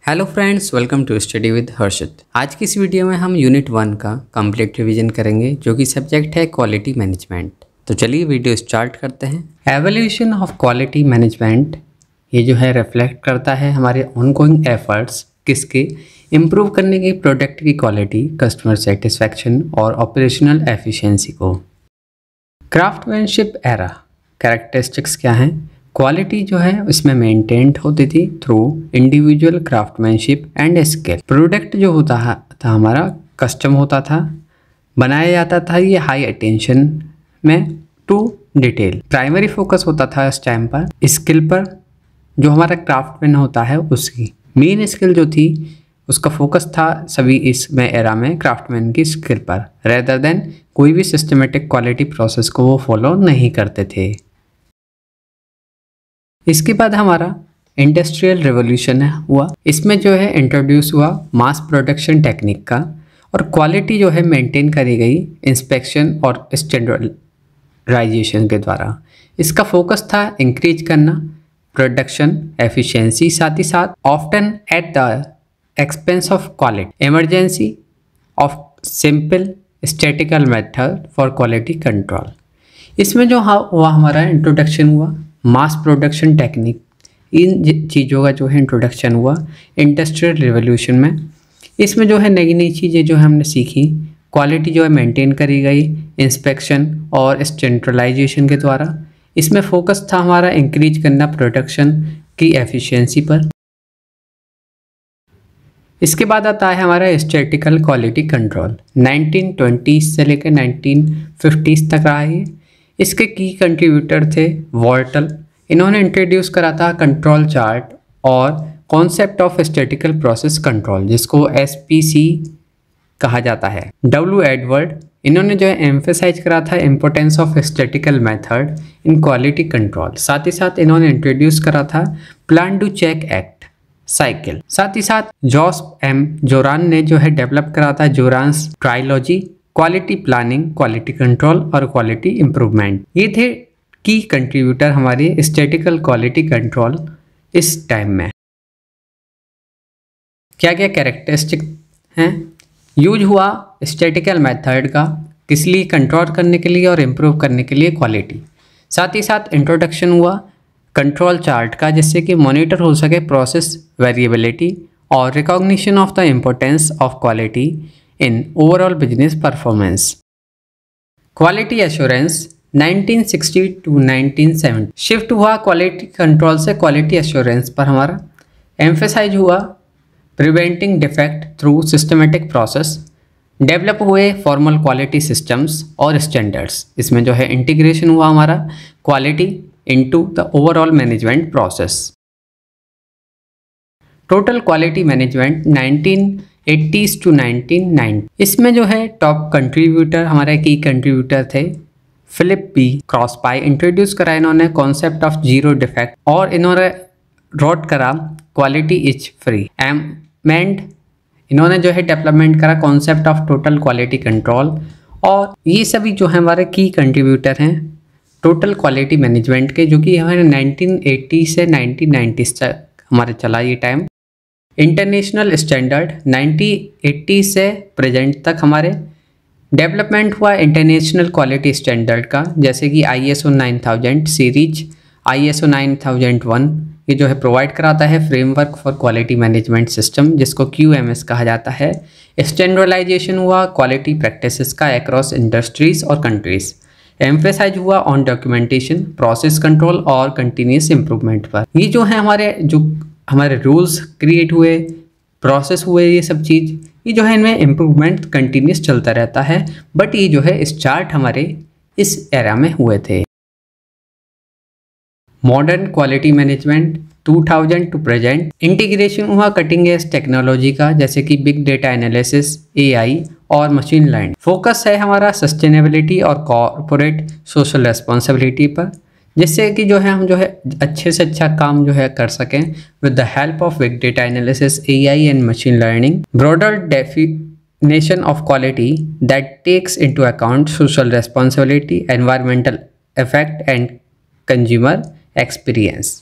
Hello friends, welcome to study with Harshit. आज की इस वीडियो में हम यूनिट 1 का कंप्लीट रिवीजन करेंगे, जो कि सब्जेक्ट है क्वालिटी मैनेजमेंट। तो चलिए वीडियो स्टार्ट करते हैं। एवोल्यूशन ऑफ क्वालिटी मैनेजमेंट ये जो है रिफ्लेक्ट करता है हमारे ऑनगोइंग एफर्ट्स किसके इम्प्रूव करने की प्रोडक्ट की क्वालिटी, कस्टमर सेटिस्फैक्शन और ऑपरेशनल एफिशिएंसी को। क्राफ्टमैनशिप एरा कैरेक्टरिस्टिक्स क्या हैं? क्वालिटी जो है इसमें मेंटेन्ड होती थी through individual craftsmanship and skill. Product जो होता था हमारा कस्टम होता था, बनाया जाता था ये हाई अटेंशन में टू डिटेल। प्राइमरी फोकस होता था इस टाइम पर स्किल पर, जो हमारा क्राफ्टमैन होता है उसकी मेन स्किल जो थी उसका फोकस था सभी इसमें एरा में क्राफ्टमैन की स्किल पर, रेदर देन कोई भी सिस्टमेटिक क्वालिटी प्रोसेस को वो फॉलो नहीं करते थे। इसके बाद हमारा इंडस्ट्रियल रेवोल्यूशन हुआ। इसमें जो है इंट्रोड्यूस हुआ मास प्रोडक्शन टेक्निक का, और क्वालिटी जो है मेंटेन करी गई इंस्पेक्शन और स्टैंडर्डाइजेशन के द्वारा। इसका फोकस था इंक्रीज करना प्रोडक्शन एफिशिएंसी, साथ ही साथ often at the expense of quality, emergency of simple statistical method for quality control. इसमें जो हुआ हमारा इंट्रोडक्शन हुआ मास प्रोडक्शन टेक्निक, इन चीज़ों का जो है इंट्रोडक्शन हुआ इंडस्ट्रियल रिवोल्यूशन में। इसमें जो है नई नई चीज़ें जो है हमने सीखी, क्वालिटी जो है मेंटेन करी गई इंस्पेक्शन और स्टैंडर्डाइजेशन के द्वारा। इसमें फोकस था हमारा इंक्रीज करना प्रोडक्शन की एफिशिएंसी पर। इसके बाद आता है हमारा स्टैटिकल क्वालिटी कंट्रोल। 1920 से लेकर 1950 तक रहा है। इसके की कंट्रीब्यूटर थे वॉल्टल। इन्होंने इंट्रोड्यूस करा था कंट्रोल चार्ट और concept of statistical process control, जिसको SPC कहा जाता है। W. एडवर्ड, इन्होंने जो है एम्फेसाइज करा था importance of statical method in quality control. साथ ही साथ इन्होंने इंट्रोड्यूस करा था plan to check act cycle. साथ ही साथ जॉस M. जोरान ने जो है डेवलप करा था Juran's trilogy, quality planning, quality control और क्वालिटी इंप्रूवमेंट। ये थे की कंट्रीब्यूटर हमारी स्टैटिकल क्वालिटी कंट्रोल इस टाइम में। क्या क्या कैरेक्टरिस्टिक हैं? यूज हुआ स्टैटिकल मेथड का किस लिए? कंट्रोल करने के लिए और इम्प्रूव करने के लिए क्वालिटी। साथ ही साथ इंट्रोडक्शन हुआ कंट्रोल चार्ट का, जिससे कि मॉनिटर हो सके प्रोसेस वेरिएबिलिटी और recognition of the importance of quality in overall business performance. Quality assurance 1960 to 1970 shift हुआ क्वालिटी कंट्रोल से क्वालिटी एश्योरेंस पर। हमारा एम्फेसाइज हुआ preventing defect through systematic process. Develop हुए फॉर्मल क्वालिटी सिस्टम्स और स्टैंडर्ड्स। इसमें जो है इंटीग्रेशन हुआ हमारा quality into the overall management process. Total quality management 1980s to 1990। इसमें जो है टॉप कंट्रीब्यूटर हमारे की कंट्रीब्यूटर थे फिलिप B. क्रॉसपाई। इंट्रोड्यूस करा इन्होंने कॉन्सेप्ट ऑफ जीरो डिफेक्ट, और इन्होंने रोट करा क्वालिटी इज फ्री। एमेंड, इन्होंने जो है डेवलपमेंट करा concept of total quality control. और ये सभी जो है हमारे की कंट्रीब्यूटर हैं टोटल क्वालिटी मैनेजमेंट के, जो कि हमारे 1980 से 1990 तक हमारे चला ये टाइम। इंटरनेशनल स्टैंडर्ड 1980 से प्रेजेंट तक हमारे डेवलपमेंट हुआ इंटरनेशनल क्वालिटी स्टैंडर्ड का, जैसे कि ISO 9000 सीरीज, ISO 9001। ये जो है प्रोवाइड कराता है framework for quality management system, जिसको QMS कहा जाता है। स्टैंडर्डाइजेशन हुआ क्वालिटी प्रैक्टिसेस का अक्रॉस इंडस्ट्रीज और कंट्रीज। एम्फेसाइज हुआ ऑन डॉक्यूमेंटेशन, प्रोसेस कंट्रोल और कंटिन्यूस इम्प्रूवमेंट पर। ये जो है हमारे रूल्स क्रिएट हुए, प्रोसेस हुए, ये सब चीज़ ये जो है इनमें इम्प्रूवमेंट कंटिन्यूस चलता रहता है। बट ये जो है स्टार्ट हमारे इस एरा में हुए थे। Modern quality management 2000 to present. Integration हुआ कटिंग एज टेक्नोलॉजी का, जैसे कि बिग डेटा एनालिसिस, AI और मशीन लर्निंग। फोकस है हमारा सस्टेनेबिलिटी और कॉर्पोरेट सोशल रेस्पॉन्सिबिलिटी पर, जिससे कि जो है हम जो है अच्छे से अच्छा काम जो है कर सकें with the help of big data analysis, AI and machine learning. Broader definition of quality that takes into account social responsibility, environmental effect and consumer experience.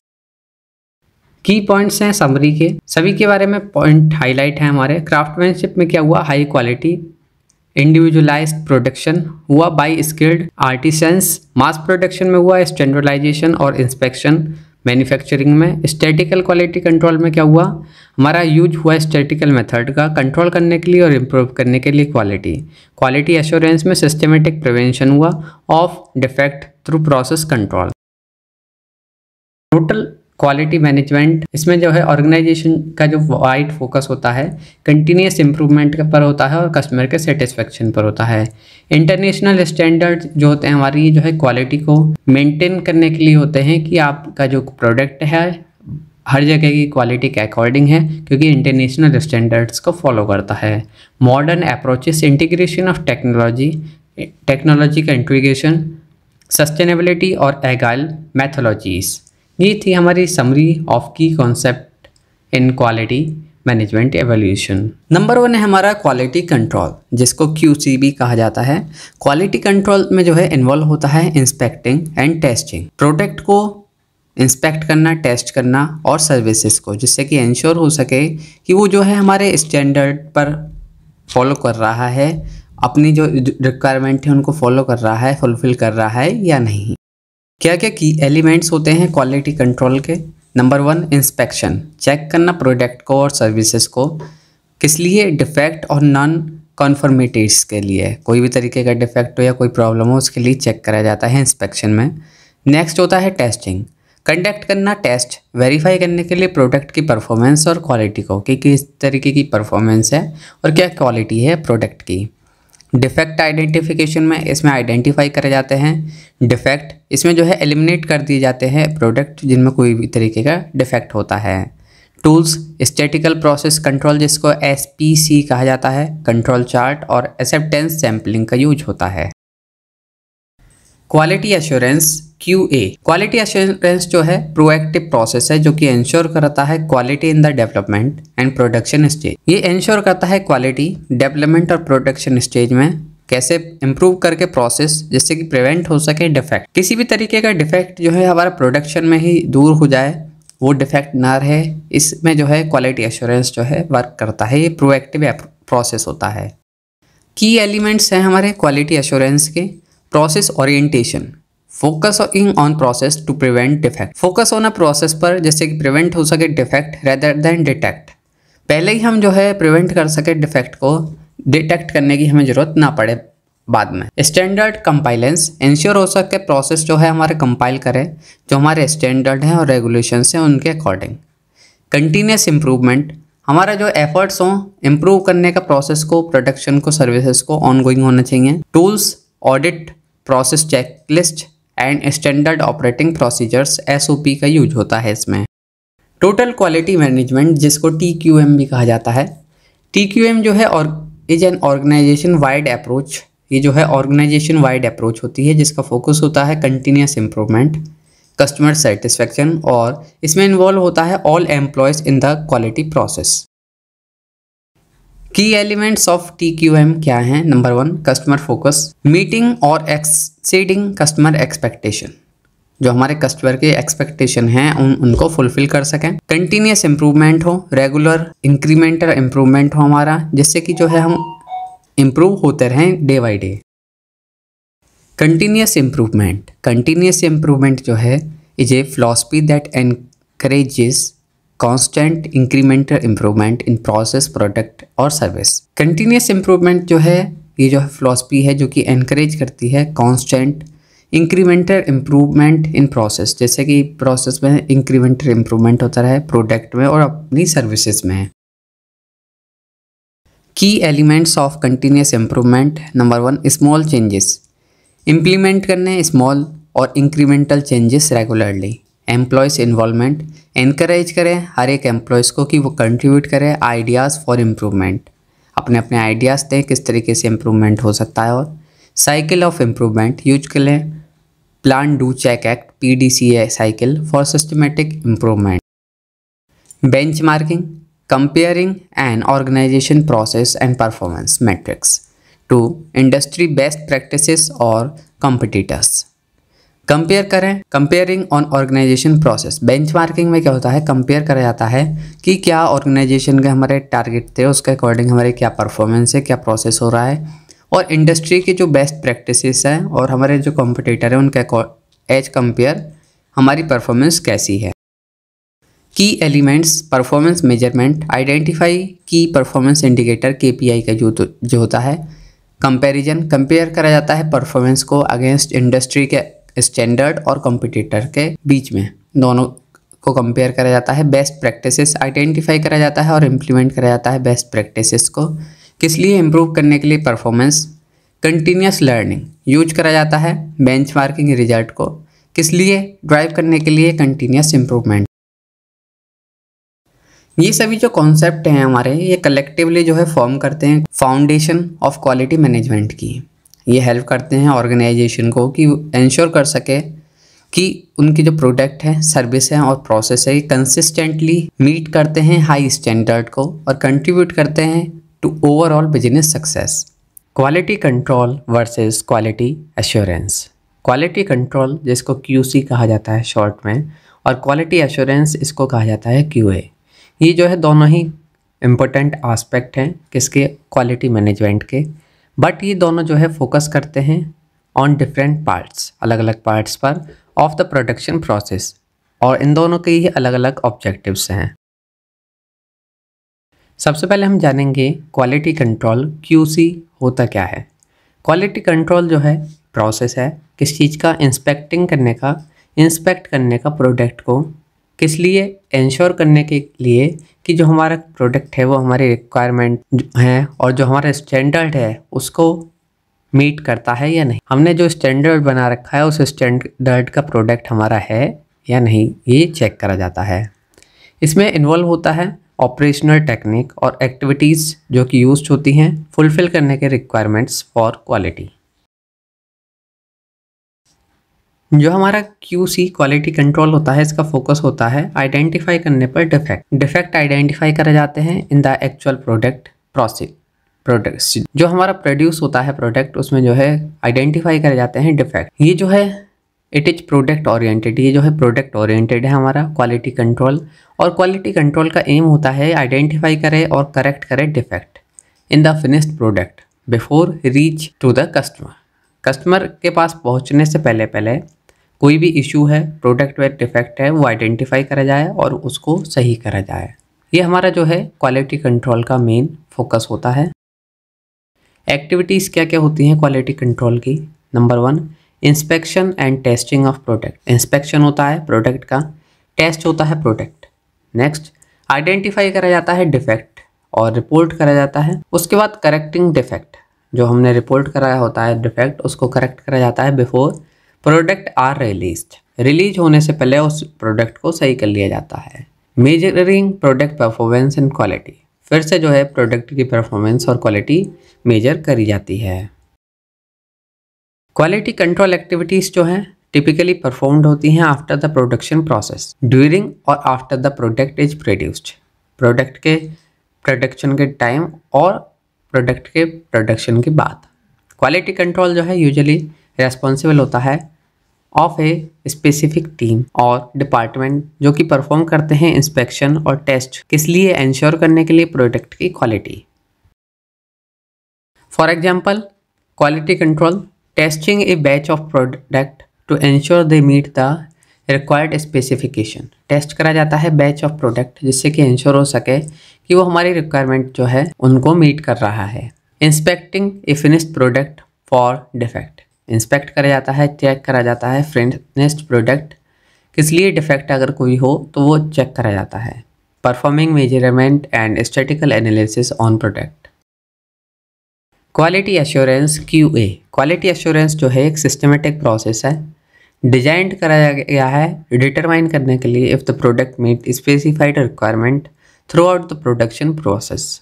Key points हैं समरी के, सभी के बारे में पॉइंट हाईलाइट है हमारे। Craftsmanship में क्या हुआ, हाई क्वालिटी, इंडिविजुअलाइज्ड प्रोडक्शन हुआ by skilled artisans, mass production में हुआ स्टैंडर्डाइजेशन और इंस्पेक्शन, मैन्युफैक्चरिंग में। स्टैटिकल क्वालिटी कंट्रोल में क्या हुआ, हमारा यूज हुआ स्टैटिकल मेथड का कंट्रोल करने के लिए और इम्प्रूव करने के लिए क्वालिटी। क्वालिटी एश्योरेंस में सिस्टमेटिक प्रिवेंशन हुआ of defect through process control. Total quality management, इसमें जो है ऑर्गेनाइजेशन का जो वाइड फोकस होता है कंटिन्यूस इंप्रूवमेंट पर होता है और कस्टमर के सेटिस्फेक्शन पर होता है। इंटरनेशनल स्टैंडर्ड जो होते हैं हमारी जो है क्वालिटी को मेंटेन करने के लिए होते हैं कि आपका जो प्रोडक्ट है हर जगह की क्वालिटी के अकॉर्डिंग है, क्योंकि इंटरनेशनल स्टैंडर्ड्स को फॉलो करता है। Modern approaches, integration of technology का इंटीग्रेशन, सस्टेनेबिलिटी और एगाइल मैथोलॉजीज। ये थी हमारी समरी ऑफ की concept in quality management evolution. Number 1 है हमारा क्वालिटी कंट्रोल, जिसको QC भी कहा जाता है। क्वालिटी कंट्रोल में जो है इन्वॉल्व होता है इंस्पेक्टिंग एंड टेस्टिंग, प्रोडक्ट को इंस्पेक्ट करना, टेस्ट करना और सर्विसेज को, जिससे कि इंश्योर हो सके कि वो जो है हमारे स्टैंडर्ड पर फॉलो कर रहा है, अपनी जो रिक्वायरमेंट है उनको फॉलो कर रहा है, फुलफिल कर रहा है या नहीं। क्या क्या की एलिमेंट्स होते हैं क्वालिटी कंट्रोल के। नंबर 1 इंस्पेक्शन, चेक करना प्रोडक्ट को और सर्विसेज को, किस लिए, डिफेक्ट और नॉन कॉन्फर्मिटीज के लिए, कोई भी तरीके का डिफेक्ट हो या कोई प्रॉब्लम हो उसके लिए चेक करा जाता है इंस्पेक्शन में। नेक्स्ट होता है टेस्टिंग, कंडक्ट करना टेस्ट, वेरीफाई करने के लिए प्रोडक्ट की परफॉर्मेंस और क्वालिटी को कि किस तरीके की परफॉर्मेंस है और क्या क्वालिटी है प्रोडक्ट की। डिफेक्ट आइडेंटिफिकेशन में इसमें आइडेंटिफाई करे जाते हैं डिफेक्ट, इसमें जो है एलिमिनेट कर दिए जाते हैं प्रोडक्ट जिनमें कोई भी तरीके का डिफेक्ट होता है। टूल्स, स्टैटिकल प्रोसेस कंट्रोल जिसको SPC कहा जाता है, कंट्रोल चार्ट और एक्सेप्टेंस सैम्पलिंग का यूज होता है। Quality assurance QA, quality assurance जो है प्रोएक्टिव प्रोसेस है जो कि इंश्योर करता है quality in the development and production stage. ये इंश्योर करता है क्वालिटी डेवलपमेंट और प्रोडक्शन स्टेज में कैसे इंप्रूव करके प्रोसेस, जिससे कि प्रिवेंट हो सके डिफेक्ट, किसी भी तरीके का डिफेक्ट जो है हमारा प्रोडक्शन में ही दूर हो जाए, वो डिफेक्ट ना रहे, इसमें जो है क्वालिटी एश्योरेंस जो है वर्क करता है। ये प्रोएक्टिव प्रोसेस होता है। की एलिमेंट्स हैं हमारे क्वालिटी एश्योरेंस के। Process orientation, focusing on process to prevent defect, focus होना प्रोसेस पर जिससे कि प्रिवेंट हो सके डिफेक्ट रेदर देन डिटेक्ट। पहले ही हम जो है प्रिवेंट कर सके डिफेक्ट को, डिटेक्ट करने की हमें ज़रूरत ना पड़े बाद में। स्टैंडर्ड कंपाइलेंस, इंश्योर हो सके प्रोसेस जो है हमारे कंपाइल करे जो हमारे स्टैंडर्ड हैं और रेगुलेशंस हैं उनके अकॉर्डिंग। कंटिन्यूस इम्प्रूवमेंट, हमारा जो एफर्ट्स हों इम्प्रूव करने का प्रोसेस को, प्रोडक्शन को, सर्विसेज को ऑनगोइंग होना चाहिए। Tools, audit, process checklist and standard operating procedures SOP का यूज होता है इसमें। टोटल क्वालिटी मैनेजमेंट जिसको TQM भी कहा जाता है। TQM जो है is an organisation wide approach, ये जो है ऑर्गेनाइजेशन वाइड अप्रोच होती है जिसका फोकस होता है कंटिन्यूस इम्प्रूवमेंट, कस्टमर सेटिस्फेक्शन और इसमें इन्वॉल्व होता है all employees in the quality process. की एलिमेंट्स ऑफ TQM क्या हैं। नंबर 1 कस्टमर फोकस, मीटिंग और एक्सीडिंग कस्टमर एक्सपेक्टेशन, जो हमारे कस्टमर के एक्सपेक्टेशन हैं उनको फुलफिल कर सकें। कंटिन्यूस इम्प्रूवमेंट हो, रेगुलर इंक्रीमेंटल इम्प्रूवमेंट हो हमारा, जिससे कि जो है हम इम्प्रूव होते रहें day by day. Continuous improvement जो है is a philosophy that encourages constant incremental improvement in process, product और service। continuous improvement जो है ये जो philosophy है जो कि encourage करती है constant incremental improvement in process, जैसे कि process में incremental improvement होता रहे product में और अपनी services में। key elements of continuous improvement, number 1 small changes, implement करने small और incremental changes regularly। Employees involvement, encourage करें हर एक एम्प्लॉयज़ को कि वो कंट्रीब्यूट करें आइडियाज़ फॉर इम्प्रूवमेंट, अपने अपने आइडियाज़ दें किस तरीके से इम्प्रूवमेंट हो सकता है। और साइकिल ऑफ इम्प्रूवमेंट यूज करें, plan do check act PDCA cycle for systematic improvement. Benchmarking, comparing an organisation process and performance metrics to industry best practices और कॉम्पिटिटर्स। कंपेयर करें, comparing on organisation process. Benchmarking में क्या होता है, compare करा जाता है कि क्या ऑर्गेनाइजेशन के हमारे टारगेट थे उसके अकॉर्डिंग हमारे क्या परफॉर्मेंस है, क्या प्रोसेस हो रहा है, और इंडस्ट्री की जो बेस्ट प्रैक्टिसेस हैं और हमारे जो कॉम्पिटिटर हैं उनके एज कंपेयर हमारी परफॉर्मेंस कैसी है। की एलिमेंट्स परफॉर्मेंस मेजरमेंट, आइडेंटिफाई की परफॉर्मेंस इंडिकेटर KPI का जो होता है। कंपैरिजन, कंपेयर करा जाता है परफॉर्मेंस को अगेंस्ट इंडस्ट्री के स्टैंडर्ड और कॉम्पिटिटर के बीच में, दोनों को कंपेयर करा जाता है। बेस्ट प्रैक्टिसेस आइडेंटिफाई करा जाता है और इम्प्लीमेंट करा जाता है बेस्ट प्रैक्टिसेस को, किस लिए, इम्प्रूव करने के लिए परफॉर्मेंस। कंटिन्यूस लर्निंग यूज करा जाता है बेंचमार्किंग रिजल्ट को, किस लिए, ड्राइव करने के लिए कंटिन्यूस इम्प्रूवमेंट। ये सभी जो कॉन्सेप्ट हैं हमारे, ये कलेक्टिवली जो है फॉर्म करते हैं फाउंडेशन ऑफ क्वालिटी मैनेजमेंट की। ये हेल्प करते हैं ऑर्गेनाइजेशन को कि इंश्योर कर सके कि उनकी जो प्रोडक्ट है, सर्विस है और प्रोसेस है, कंसिस्टेंटली मीट करते हैं हाई स्टैंडर्ड को और कंट्रीब्यूट करते हैं to overall business success. Quality control versus quality assurance. Quality control जिसको QC कहा जाता है शॉर्ट में, और क्वालिटी एश्योरेंस इसको कहा जाता है QA। ये जो है दोनों ही इम्पोर्टेंट आस्पेक्ट हैं किसके, क्वालिटी मैनेजमेंट के, बट ये दोनों जो है फोकस करते हैं ऑन डिफरेंट पार्ट्स, अलग अलग पार्ट्स पर ऑफ द प्रोडक्शन प्रोसेस, और इन दोनों के ही अलग अलग ऑब्जेक्टिव्स हैं। सबसे पहले हम जानेंगे क्वालिटी कंट्रोल QC होता क्या है। क्वालिटी कंट्रोल जो है प्रोसेस है किस चीज़ का, इंस्पेक्ट करने का प्रोडक्ट को, किस लिए, इंश्योर करने के लिए कि जो हमारा प्रोडक्ट है वो हमारी रिक्वायरमेंट है और जो हमारा स्टैंडर्ड है उसको मीट करता है या नहीं। हमने जो स्टैंडर्ड बना रखा है उस स्टैंडर्ड का प्रोडक्ट हमारा है या नहीं, ये चेक करा जाता है। इसमें इन्वॉल्व होता है ऑपरेशनल टेक्निक और एक्टिविटीज़ जो कि यूज होती हैं फुलफिल करने के रिक्वायरमेंट्स फॉर क्वालिटी। जो हमारा QC क्वालिटी कंट्रोल होता है, इसका फोकस होता है आइडेंटिफाई करने पर डिफेक्ट आइडेंटिफाई करे जाते हैं इन द एक्चुअल प्रोडक्ट्स। जो हमारा प्रोड्यूस होता है प्रोडक्ट, उसमें जो है आइडेंटिफाई करे जाते हैं डिफेक्ट। ये जो है इट इज प्रोडक्ट ओरिएंटेड, ये जो है प्रोडक्ट ओरिएंटेड है हमारा क्वालिटी कंट्रोल। और क्वालिटी कंट्रोल का एम होता है आइडेंटिफाई करे और करेक्ट करे defect in the finished product before reach to the customer के पास पहुंचने से पहले कोई भी इशू है, प्रोडक्ट में डिफेक्ट है, वो आइडेंटिफाई करा जाए और उसको सही करा जाए। ये हमारा जो है क्वालिटी कंट्रोल का मेन फोकस होता है। एक्टिविटीज़ क्या क्या होती हैं क्वालिटी कंट्रोल की। Number 1, inspection and testing of product. Inspection होता है प्रोडक्ट का, टेस्ट होता है प्रोडक्ट। नेक्स्ट, आइडेंटिफाई करा जाता है डिफेक्ट और रिपोर्ट करा जाता है। उसके बाद करेक्टिंग डिफेक्ट, जो हमने रिपोर्ट कराया होता है डिफेक्ट, उसको करेक्ट करा जाता है बिफोर प्रोडक्ट आर रिलीज होने से पहले उस प्रोडक्ट को सही कर लिया जाता है। Measuring product performance and quality, फिर से जो है प्रोडक्ट की परफॉर्मेंस और क्वालिटी मेजर करी जाती है। क्वालिटी कंट्रोल एक्टिविटीज़ जो हैं टिपिकली परफॉर्म्ड होती हैं after the production process, during और after the product is produced. Product के प्रोडक्शन के टाइम और प्रोडक्ट के प्रोडक्शन के बाद। क्वालिटी कंट्रोल जो है यूजुअली रेस्पॉन्सिबल होता है ऑफ ए स्पेसिफिक टीम और डिपार्टमेंट जो कि परफॉर्म करते हैं इंस्पेक्शन और टेस्ट, किस लिए, इंश्योर करने के लिए प्रोडक्ट की quality. For example, quality control testing a batch of product to ensure they meet the required specification. Test करा जाता है बैच ऑफ प्रोडक्ट जिससे कि इंश्योर हो सके कि वो हमारी रिक्वायरमेंट जो है उनको मीट कर रहा है। Inspecting A finished product for defect, inspect करा जाता है, चेक करा जाता है फिनिश्ड प्रोडक्ट, किस लिए, डिफेक्ट अगर कोई हो तो वो चेक करा जाता है। Performing measurement and statistical analysis on product. Quality assurance QA, quality assurance जो है एक सिस्टमेटिक प्रोसेस है, डिजाइन करा गया है डिटरमाइन करने के लिए if the product meet specified requirement throughout the production process.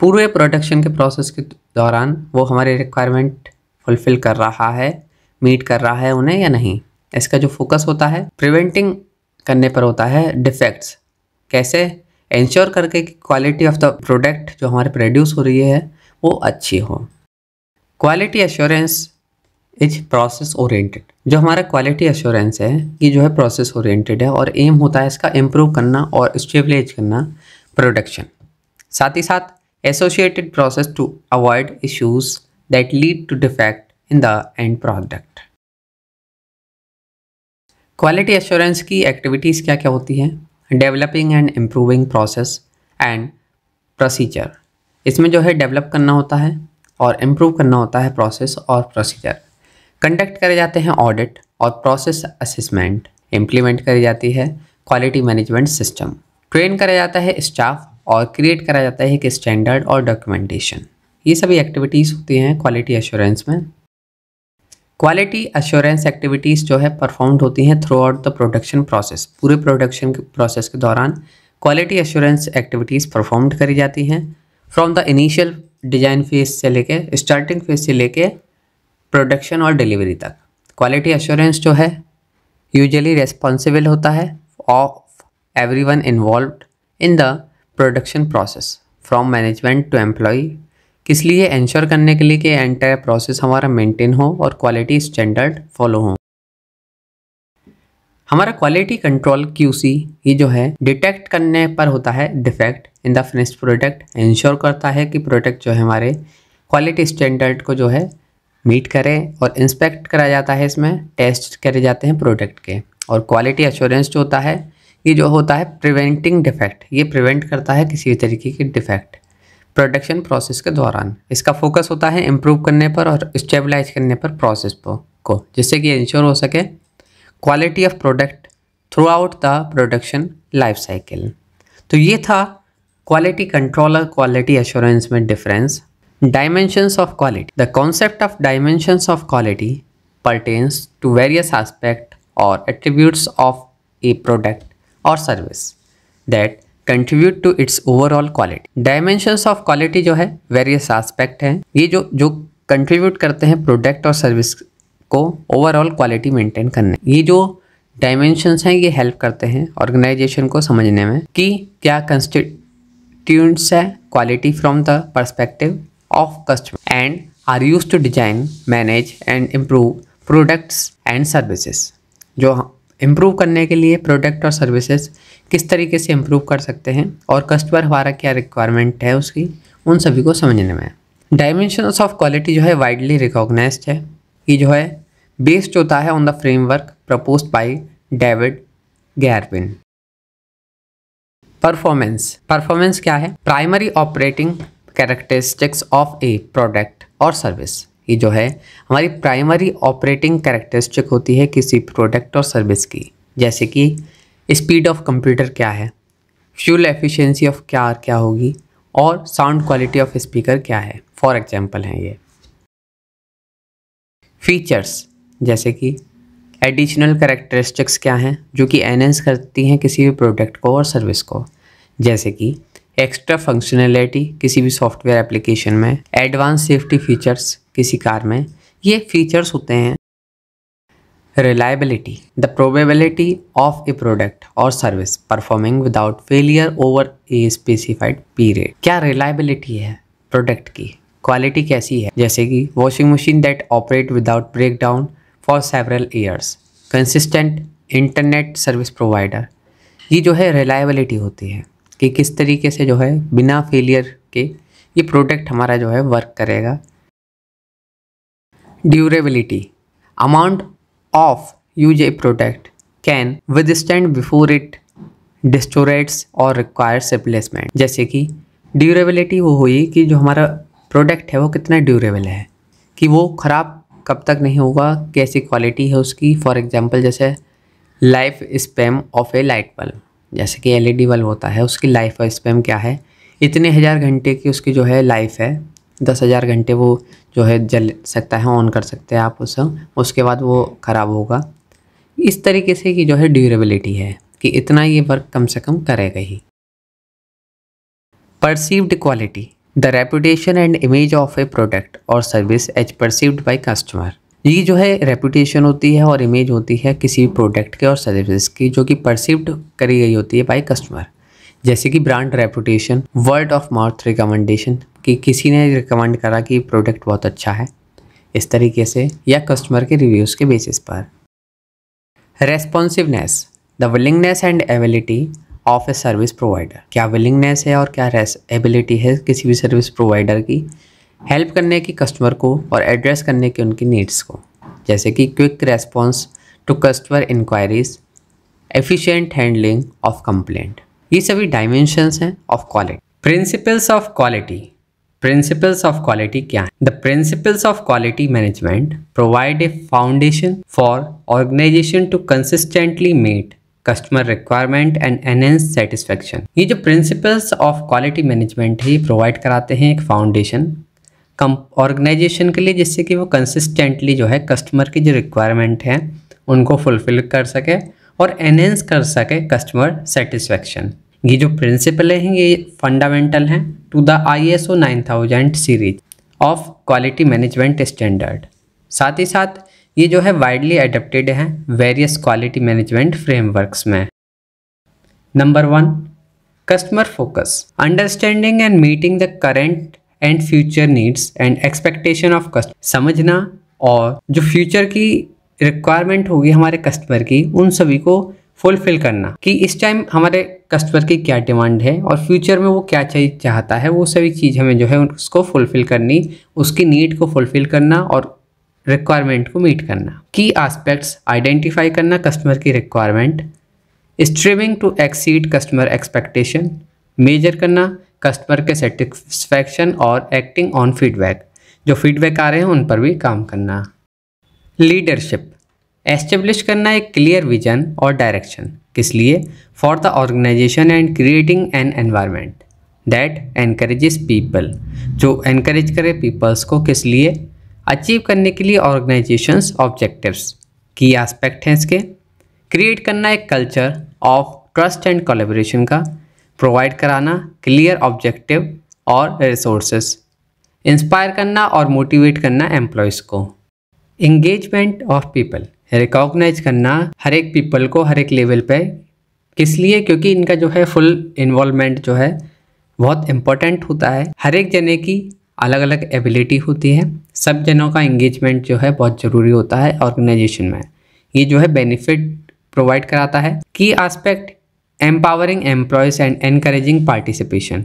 पूरे प्रोडक्शन के प्रोसेस के दौरान वो हमारे रिक्वायरमेंट फुलफिल कर रहा है, मीट कर रहा है उन्हें या नहीं। इसका जो फोकस होता है प्रिवेंटिंग करने पर होता है डिफेक्ट्स, कैसे, इंश्योर करके कि क्वालिटी ऑफ द प्रोडक्ट जो हमारे प्रोड्यूस हो रही है वो अच्छी हो। Quality assurance is process oriented. जो हमारा क्वालिटी एश्योरेंस है ये जो है प्रोसेस ओरिएंटेड है और एम होता है इसका इम्प्रूव करना और स्टेबलाइज करना प्रोडक्शन। साथ ही साथ associated process to avoid issues that lead to defect in the end product. Quality assurance की एक्टिविटीज़ क्या क्या होती हैं? Developing and improving process and procedure. इसमें जो है डेवलप करना होता है और इम्प्रूव करना होता है प्रोसेस और प्रोसीजर। कंडक्ट करे जाते हैं ऑडिट और प्रोसेस असेसमेंट। इम्प्लीमेंट करी जाती है क्वालिटी मैनेजमेंट सिस्टम। ट्रेन करा जाता है स्टाफ और क्रिएट करा जाता है एक स्टैंडर्ड और डॉक्यूमेंटेशन। ये सभी एक्टिविटीज़ होती हैं क्वालिटी एश्योरेंस में। क्वालिटी एश्योरेंस एक्टिविटीज़ जो है परफॉर्म्ड होती हैं through out the production process. पूरे प्रोडक्शन प्रोसेस के दौरान क्वालिटी एश्योरेंस एक्टिविटीज़ परफॉर्म्ड करी जाती हैं from the initial design phase से लेके स्टार्टिंग फेज से लेके प्रोडक्शन और डिलीवरी तक। क्वालिटी एश्योरेंस जो है यूजुअली रिस्पॉन्सिबल होता है of everyone involved in the production process from management to employ. किस लिए? इंश्योर करने के लिए कि एंटायर प्रोसेस हमारा मेंटेन हो और क्वालिटी स्टैंडर्ड फॉलो हो। हमारा क्वालिटी कंट्रोल QC ये जो है डिटेक्ट करने पर होता है defect in the finished product. Ensure करता है कि प्रोडक्ट जो है हमारे क्वालिटी स्टैंडर्ड को जो है मीट करे और इंस्पेक्ट करा जाता है, इसमें टेस्ट करे जाते हैं प्रोडक्ट के। और क्वालिटी एश्योरेंस जो होता है ये जो होता है प्रिवेंटिंग डिफेक्ट। ये प्रिवेंट करता है किसी भी तरीके की डिफेक्ट प्रोडक्शन प्रोसेस के दौरान। इसका फोकस होता है इम्प्रूव करने पर और स्टेबलाइज करने पर प्रोसेस को, जिससे कि इंश्योर हो सके quality of product through out the production life cycle. तो ये था क्वालिटी कंट्रोल और क्वालिटी एश्योरेंस में difference. Dimensions of quality. The concept of dimensions of quality pertains to various aspects or attributes of a product or service that contribute to its overall quality. Dimensions of quality जो है various aspect हैं, ये जो contribute करते हैं product और service को overall quality maintain करने। ये जो डायमेंशंस हैं ये हेल्प करते हैं ऑर्गेनाइजेशन को समझने में कि क्या कंस्टिट्यूएंट्स है quality from the perspective of customer and are used to design, manage and improve products and services. जो इम्प्रूव करने के लिए प्रोडक्ट और सर्विसेज किस तरीके से इम्प्रूव कर सकते हैं और कस्टमर हमारा क्या रिक्वायरमेंट है उसकी, उन सभी को समझने में। डायमेंशंस ऑफ क्वालिटी जो है वाइडली रिकॉग्नाइज्ड है। ये जो है बेस्ड होता है on the framework proposed by David Garvin. Performance क्या है? Primary operating characteristics of a product और सर्विस। ये जो है हमारी प्राइमरी ऑपरेटिंग कैरेक्टरिस्टिक होती है किसी प्रोडक्ट और सर्विस की, जैसे कि स्पीड ऑफ कंप्यूटर क्या है, फ्यूल एफिशिएंसी ऑफ क्या होगी और साउंड क्वालिटी ऑफ स्पीकर क्या है, फॉर एग्जांपल हैं ये। फीचर्स जैसे कि एडिशनल कैरेक्टरिस्टिक्स क्या हैं जो कि एनहेंस करती हैं किसी भी प्रोडक्ट को और सर्विस को, जैसे कि एक्स्ट्रा फंक्शनैलिटी किसी भी सॉफ्टवेयर एप्लीकेशन में, एडवांस सेफ्टी फीचर्स किसी कार में। ये फीचर्स होते हैं। Reliability, the probability of a product और service performing without failure over a specified period. क्या रिलायबिलिटी है प्रोडक्ट की, क्वालिटी कैसी है, जैसे कि washing machine that operate without break down for several years, consistent internet service provider. ये जो है रिलायबिलिटी होती है कि किस तरीके से जो है बिना फेलियर के ये प्रोडक्ट हमारा जो है वर्क करेगा। Durability, amount of use a product can withstand before it deteriorates और रिक्वायर्स रिप्लेसमेंट। जैसे कि ड्यूरेबिलिटी वो हुई कि जो हमारा प्रोडक्ट है वो कितना ड्यूरेबल है, कि वो ख़राब कब तक नहीं होगा, कैसी क्वालिटी है उसकी। फॉर एग्जांपल जैसे life span of A light bulb, जैसे कि LED बल्ब होता है उसकी लाइफ स्पैम क्या है, इतने हज़ार घंटे की उसकी जो है लाइफ है, 10,000 घंटे वो जो है जल सकता है, ऑन कर सकते हैं आप उसे, उसके बाद वो ख़राब होगा। इस तरीके से कि जो है ड्यूरेबिलिटी है कि इतना ये वर्क कम से कम करेगा ही। Perceived quality, the reputation and image of a product और service as perceived by customer. ये जो है रेपुटेशन होती है और इमेज होती है किसी भी प्रोडक्ट के और सर्विस की जो कि परसीव्ड करी गई होती है बाय कस्टमर। जैसे कि brand reputation, word of mouth recommendation कि किसी ने रिकमेंड करा कि प्रोडक्ट बहुत अच्छा है, इस तरीके से, या कस्टमर के रिव्यूज़ के बेसिस पर। Responsiveness, the willingness and ability of a service provider. क्या विलिंगनेस है और क्या एबिलिटी है किसी भी सर्विस प्रोवाइडर की हेल्प करने की कस्टमर को और एड्रेस करने की उनकी नीड्स को, जैसे कि quick response to customer inquiries, efficient handling of complaint. ये सभी डायमेंशंस हैं of quality. Principles of quality. Principles of quality क्या है? The principles of quality management provide a foundation for organisation to consistently meet customer requirement and enhance satisfaction. ये जो principles of quality management है, ये provide कराते हैं एक foundation organisation के लिए, जिससे कि वो कंसिस्टेंटली जो है कस्टमर की जो रिक्वायरमेंट है उनको फुलफिल कर सके और एनहेंस कर सके कस्टमर सेटिस्फेक्शन। ये जो प्रिंसिपल हैं ये फंडामेंटल हैं to the ISO 9000 series of quality management standard. साथ ही साथ ये जो है वाइडली एडप्टेड हैं वेरियस क्वालिटी मैनेजमेंट फ्रेमवर्क्स में। Number 1, customer focus, understanding and meeting the current and future needs and expectation of customer. समझना और जो फ्यूचर की रिक्वायरमेंट होगी हमारे कस्टमर की, उन सभी को फुलफिल करना कि इस टाइम हमारे कस्टमर की क्या डिमांड है और फ्यूचर में वो क्या चाहिए चाहता है, वो सभी चीज़ हमें जो है उसको फुलफिल करनी, उसकी नीड को फुलफिल करना और रिक्वायरमेंट को मीट करना। की एस्पेक्ट्स आइडेंटिफाई करना कस्टमर की requirement, striving to exceed customer expectation, measure करना कस्टमर के सेटिस्फैक्शन और एक्टिंग ऑन फीडबैक, जो फीडबैक आ रहे हैं उन पर भी काम करना। लीडरशिप, एस्टेब्लिश करना एक क्लियर विजन और डायरेक्शन, किस लिए? For the organisation and creating an environment that encourages people, जो एनकरेज करे पीपल्स को, किस लिए? अचीव करने के लिए ऑर्गेनाइजेशंस ऑब्जेक्टिव्स। की एस्पेक्ट हैं इसके, क्रिएट करना एक culture of trust and collaboration का, प्रोवाइड कराना क्लियर ऑब्जेक्टिव और रिसोर्सेस, इंस्पायर करना और मोटिवेट करना एम्प्लॉयज़ को। इंगेजमेंट ऑफ पीपल, रिकॉग्नाइज करना हर एक पीपल को हर एक लेवल पे, किस लिए? क्योंकि इनका जो है फुल इन्वॉल्वमेंट जो है बहुत इम्पोर्टेंट होता है। हर एक जने की अलग अलग एबिलिटी होती है, सब जनों का इंगेजमेंट जो है बहुत ज़रूरी होता है ऑर्गेनाइजेशन में। ये जो है बेनिफिट प्रोवाइड कराता है। की aspect, empowering employees and encouraging participation,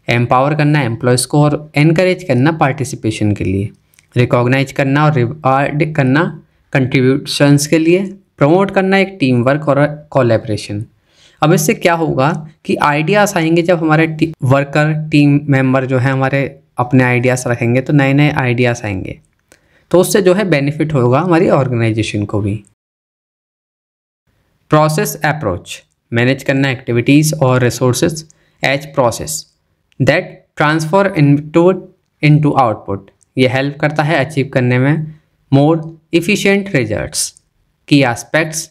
empower करना एम्प्लॉयज़ को और एनकरेज करना पार्टिसिपेशन के लिए, रिकॉग्नाइज करना और रिवार्ड करना कंट्रीब्यूशंस के लिए, प्रमोट करना एक टीम वर्क और कोलैबोरेशन। अब इससे क्या होगा कि आइडियाज़ आएंगे, जब हमारे वर्कर टीम मेंबर जो है हमारे अपने आइडियाज़ रखेंगे तो नए नए आइडियाज़ आएंगे, तो उससे जो है बेनिफिट होगा हमारी ऑर्गेनाइजेशन को भी। प्रोसेस अप्रोच, मैनेज करना एक्टिविटीज़ और resources as process that transfer into output, ये हेल्प करता है अचीव करने में more efficient results. Key aspects,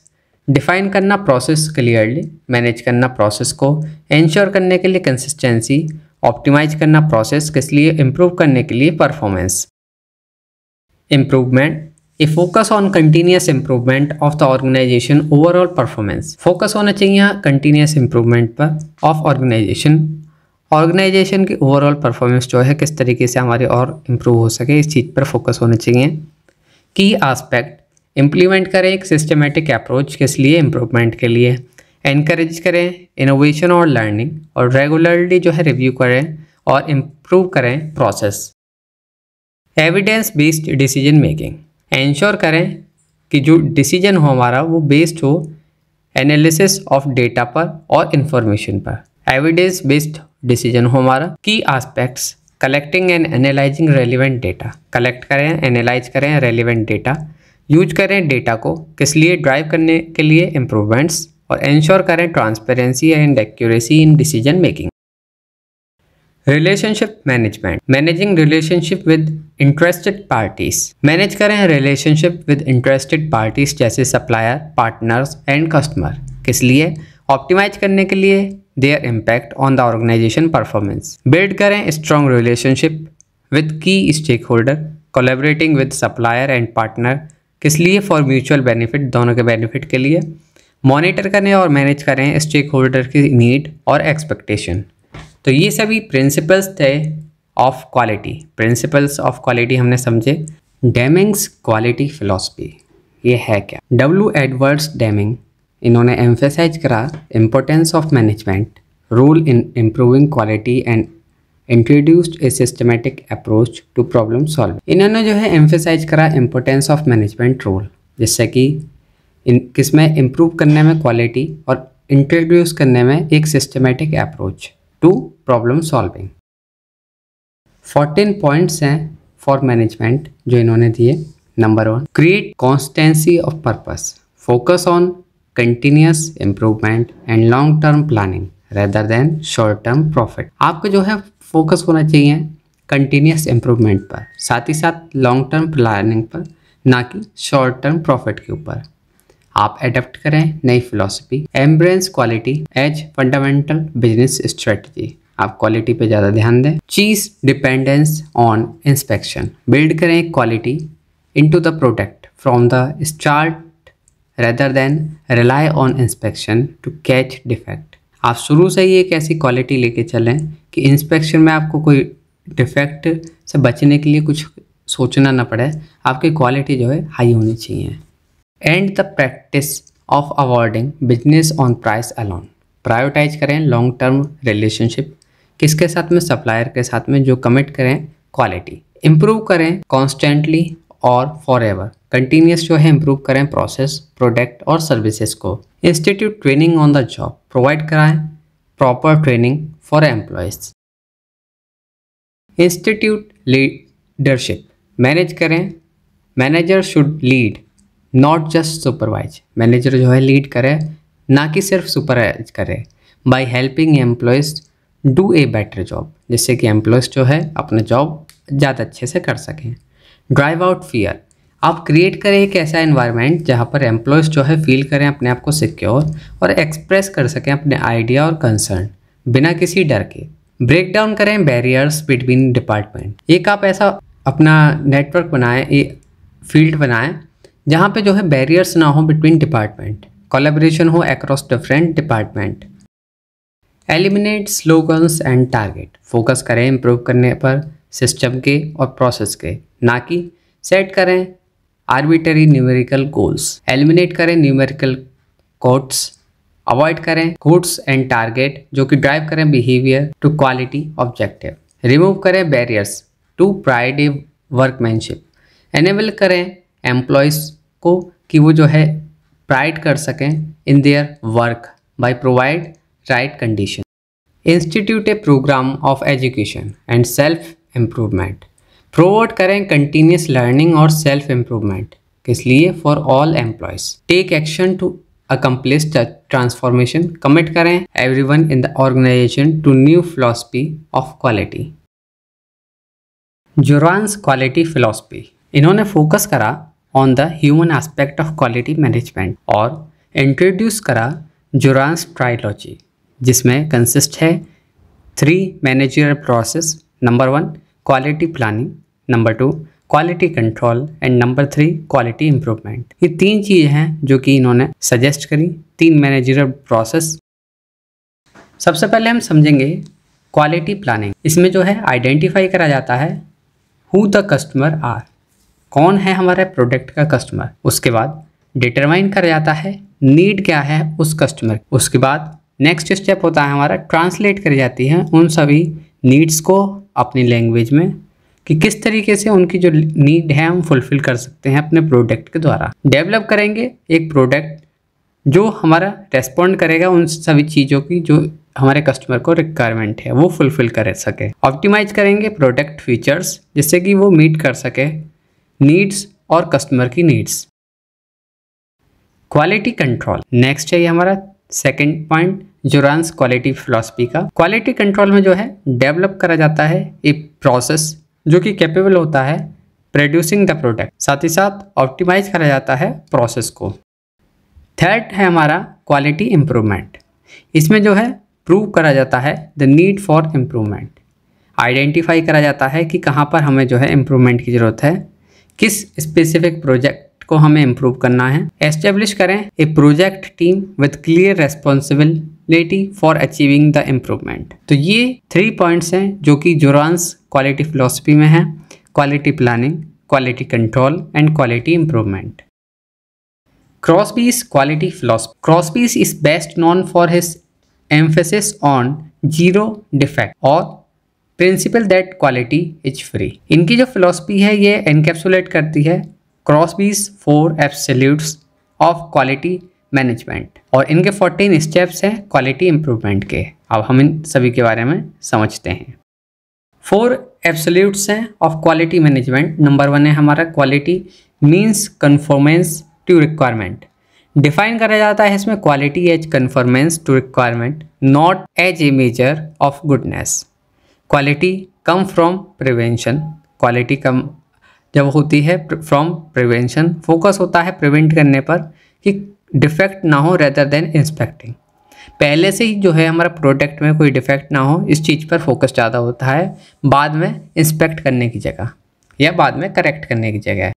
define करना प्रोसेस क्लियरली, मैनेज करना प्रोसेस को, इंश्योर करने के लिए कंसिस्टेंसी, ऑप्टिमाइज करना प्रोसेस, किस लिए? इम्प्रूव करने के लिए performance. Improvement, a focus on continuous improvement of the organisation overall performance, focus होना चाहिए यहाँ कंटिन्यूस इम्प्रूवमेंट पर ऑफ ऑर्गेनाइजेशन की ओवरऑल परफॉर्मेंस जो है किस तरीके से हमारी और इम्प्रूव हो सके, इस चीज़ पर फोकस होना चाहिए। की एस्पेक्ट, इम्प्लीमेंट करें एक सिस्टमेटिक अप्रोच, किस लिए? इम्प्रूवमेंट के लिए, एनकरेज करें इनोवेशन और लर्निंग, और रेगुलरली जो है रिव्यू करें और इम्प्रूव करें process. Evidence based decision making, ensure करें कि जो डिसीजन हो हमारा वो बेस्ड हो एनालिसिस ऑफ डेटा पर और इंफॉर्मेशन पर, एविडेंस बेस्ड डिसीजन हो हमारा। की aspects, collecting and analysing relevant data, collect करें एनालाइज करें रेलिवेंट डेटा, यूज करें डेटा को, किस लिए? ड्राइव करने के लिए इम्प्रूवमेंट्स, और इंश्योर करें transparency and accuracy in decision making. Relationship management, managing relationship with interested parties, manage करें रिलेशनशिप विद इंटरेस्टेड पार्टीज जैसे सप्लायर, पार्टनर्स एंड कस्टमर, किस लिए? ऑप्टिमाइज करने के लिए their impact on the organisation performance. Build करें strong relationship with key stakeholder, collaborating with supplier and partner, किस लिए? फॉर म्यूचुअल बेनिफिट, दोनों के बेनिफिट के लिए। मॉनिटर करें और मैनेज करें स्टेक होल्डर की नीड और एक्सपेक्टेशन। तो ये सभी प्रिंसिपल्स थे of quality. Principles of quality हमने समझे डेमिंग्स क्वालिटी फिलॉसफी ये है क्या? डब्ल्यू एडवर्ड्स डेमिंग इन्होंने एम्फेसाइज करा importance of management role in improving quality and introduced a systematic approach to problem solving. इन्होंने जो है एम्फेसाइज करा इम्पोर्टेंस ऑफ मैनेजमेंट रोल, जिससे कि किसमें इम्प्रूव करने में क्वालिटी और इंट्रोड्यूस करने में एक systematic approach to problem solving. 14 points हैं फॉर मैनेजमेंट जो इन्होंने दिए। Number 1, create constancy of purpose, focus on continuous improvement and long term planning rather than short term profit. आपको जो है फोकस होना चाहिए कंटिन्यूस इम्प्रूवमेंट पर, साथ ही साथ लॉन्ग टर्म प्लानिंग पर, ना कि शॉर्ट टर्म प्रॉफिट के ऊपर। आप एडप्ट करें नई philosophy, embrace quality as fundamental business strategy, आप क्वालिटी पे ज़्यादा ध्यान दें। Cease dependence on inspection, build करें quality into the product from the start rather than rely on inspection to catch defect. आप शुरू से ही एक ऐसी क्वालिटी लेके चलें कि इंस्पेक्शन में आपको कोई डिफेक्ट से बचने के लिए कुछ सोचना ना पड़े, आपकी क्वालिटी जो है हाई होनी चाहिए। End the practice of awarding business on price alone, prioritise करें लॉन्ग टर्म रिलेशनशिप, किसके साथ में? सप्लायर के साथ में, जो कमिट करें क्वालिटी। इम्प्रूव करें कॉन्स्टेंटली और फॉर एवर, कंटिन्यूस जो है इम्प्रूव करें प्रोसेस, प्रोडक्ट और सर्विसेज को। Institute training on the job, provide कराएं proper training for employees. Institute leadership, manage करें, manager should lead not just supervise, manager जो है लीड करे ना कि सिर्फ सुपरवाइज करे। By helping employees do a better job, जिससे कि एम्प्लॉयज़ जो है अपना जॉब ज़्यादा अच्छे से कर सकें। ड्राइव आउट फियर, आप क्रिएट करें एक ऐसा एनवायरनमेंट जहाँ पर एम्प्लॉयज़ जो है फील करें अपने आप को सिक्योर और एक्सप्रेस कर सकें अपने आइडिया और कंसर्न बिना किसी डर के। ब्रेक डाउन करें बैरियर्स बिटवीन डिपार्टमेंट, एक आप ऐसा अपना नेटवर्क बनाएं, एक फील्ड बनाएं जहाँ पे जो है बैरियर्स ना हो बिटवीन डिपार्टमेंट, कोलैबोरेशन हो across different department. Eliminate slogans and target, focus करें इम्प्रूव करने पर सिस्टम के और प्रोसेस के, ना कि सेट करें आर्बिटरी न्यूमेरिकल गोल्स। एलिमिनेट करें न्यूमेरिकल कोट्स, अवॉइड करें कोट्स एंड टारगेट जो कि ड्राइव करें behaviour to quality objective. Remove करें barriers to pride workmanship, enable करें एम्प्लॉयज़ को कि वो जो है प्राइड कर सकें in their work by provide right condition. Institute a program of education and self improvement, promote करें continuous learning और self improvement, किस लिए? for all employees. Take action to accomplish the transformation, commit करें everyone in the organization to new philosophy of quality. Juran's quality philosophy, इन्होंने focus करा on the human aspect of quality management और introduce करा जुरान्स trilogy, जिसमें consist है 3 managerial process. Number 1 quality planning, number 2 quality control and number 3 quality improvement. ये 3 चीज़ें हैं जो कि इन्होंने सजेस्ट करी, 3 मैनेजरियल प्रोसेस। सबसे पहले हम समझेंगे क्वालिटी प्लानिंग। इसमें जो है आइडेंटिफाई करा जाता है हु द कस्टमर आर, कौन है हमारे प्रोडक्ट का कस्टमर। उसके बाद डिटरमाइन करा जाता है नीड क्या है उस कस्टमर। उसके बाद नेक्स्ट स्टेप होता है हमारा ट्रांसलेट करी जाती है उन सभी नीड्स को अपनी लैंग्वेज में कि किस तरीके से उनकी जो नीड है हम फुलफिल कर सकते हैं अपने प्रोडक्ट के द्वारा। डेवलप करेंगे एक प्रोडक्ट जो हमारा रेस्पॉन्ड करेगा उन सभी चीज़ों की जो हमारे कस्टमर को रिक्वायरमेंट है वो फुलफिल कर सके। ऑप्टिमाइज करेंगे प्रोडक्ट फीचर्स जिससे कि वो मीट कर सके नीड्स और कस्टमर की नीड्स। क्वालिटी कंट्रोल नेक्स्ट है ये हमारा सेकंड पॉइंट जुरान्स क्वालिटी फिलॉसफी का। क्वालिटी कंट्रोल में जो है डेवलप करा जाता है एक प्रोसेस जो कि कैपेबल होता है प्रोड्यूसिंग द प्रोडक्ट, साथ ही साथ ऑप्टिमाइज करा जाता है प्रोसेस को। थर्ड है हमारा क्वालिटी इम्प्रूवमेंट। इसमें जो है प्रूव करा जाता है the need for improvement, identify करा जाता है कि कहाँ पर हमें जो है इम्प्रूवमेंट की ज़रूरत है, किस स्पेसिफिक प्रोजेक्ट को हमें इम्प्रूव करना है। एस्टेब्लिश करें a project team with clear responsibility for achieving the improvement. तो ये 3 पॉइंट्स हैं जो कि जुरान्स क्वालिटी फिलॉसफी में है। Quality planning, quality control and quality improvement. Crosby's quality philosophy. Crosby is best known for his emphasis on zero defect और principle that quality is free. इनकी जो philosophy है ये encapsulate करती है Crosby's 4 absolutes of quality management और इनके 14 steps हैं quality improvement के. अब हम इन सभी के बारे में समझते हैं. 4 absolutes हैं of quality management. नंबर 1 है हमारा quality means conformance to requirement. Define करा जाता है इसमें quality as conformance to requirement, not as a measure of goodness. Quality come from prevention. Quality कम जब होती है फ्रॉम प्रिवेंशन, फोकस होता है प्रिवेंट करने पर कि डिफेक्ट ना हो रेदर देन इंस्पेक्टिंग. पहले से ही जो है हमारा प्रोडक्ट में कोई डिफेक्ट ना हो, इस चीज़ पर फोकस ज़्यादा होता है बाद में इंस्पेक्ट करने की जगह या बाद में करेक्ट करने की जगह.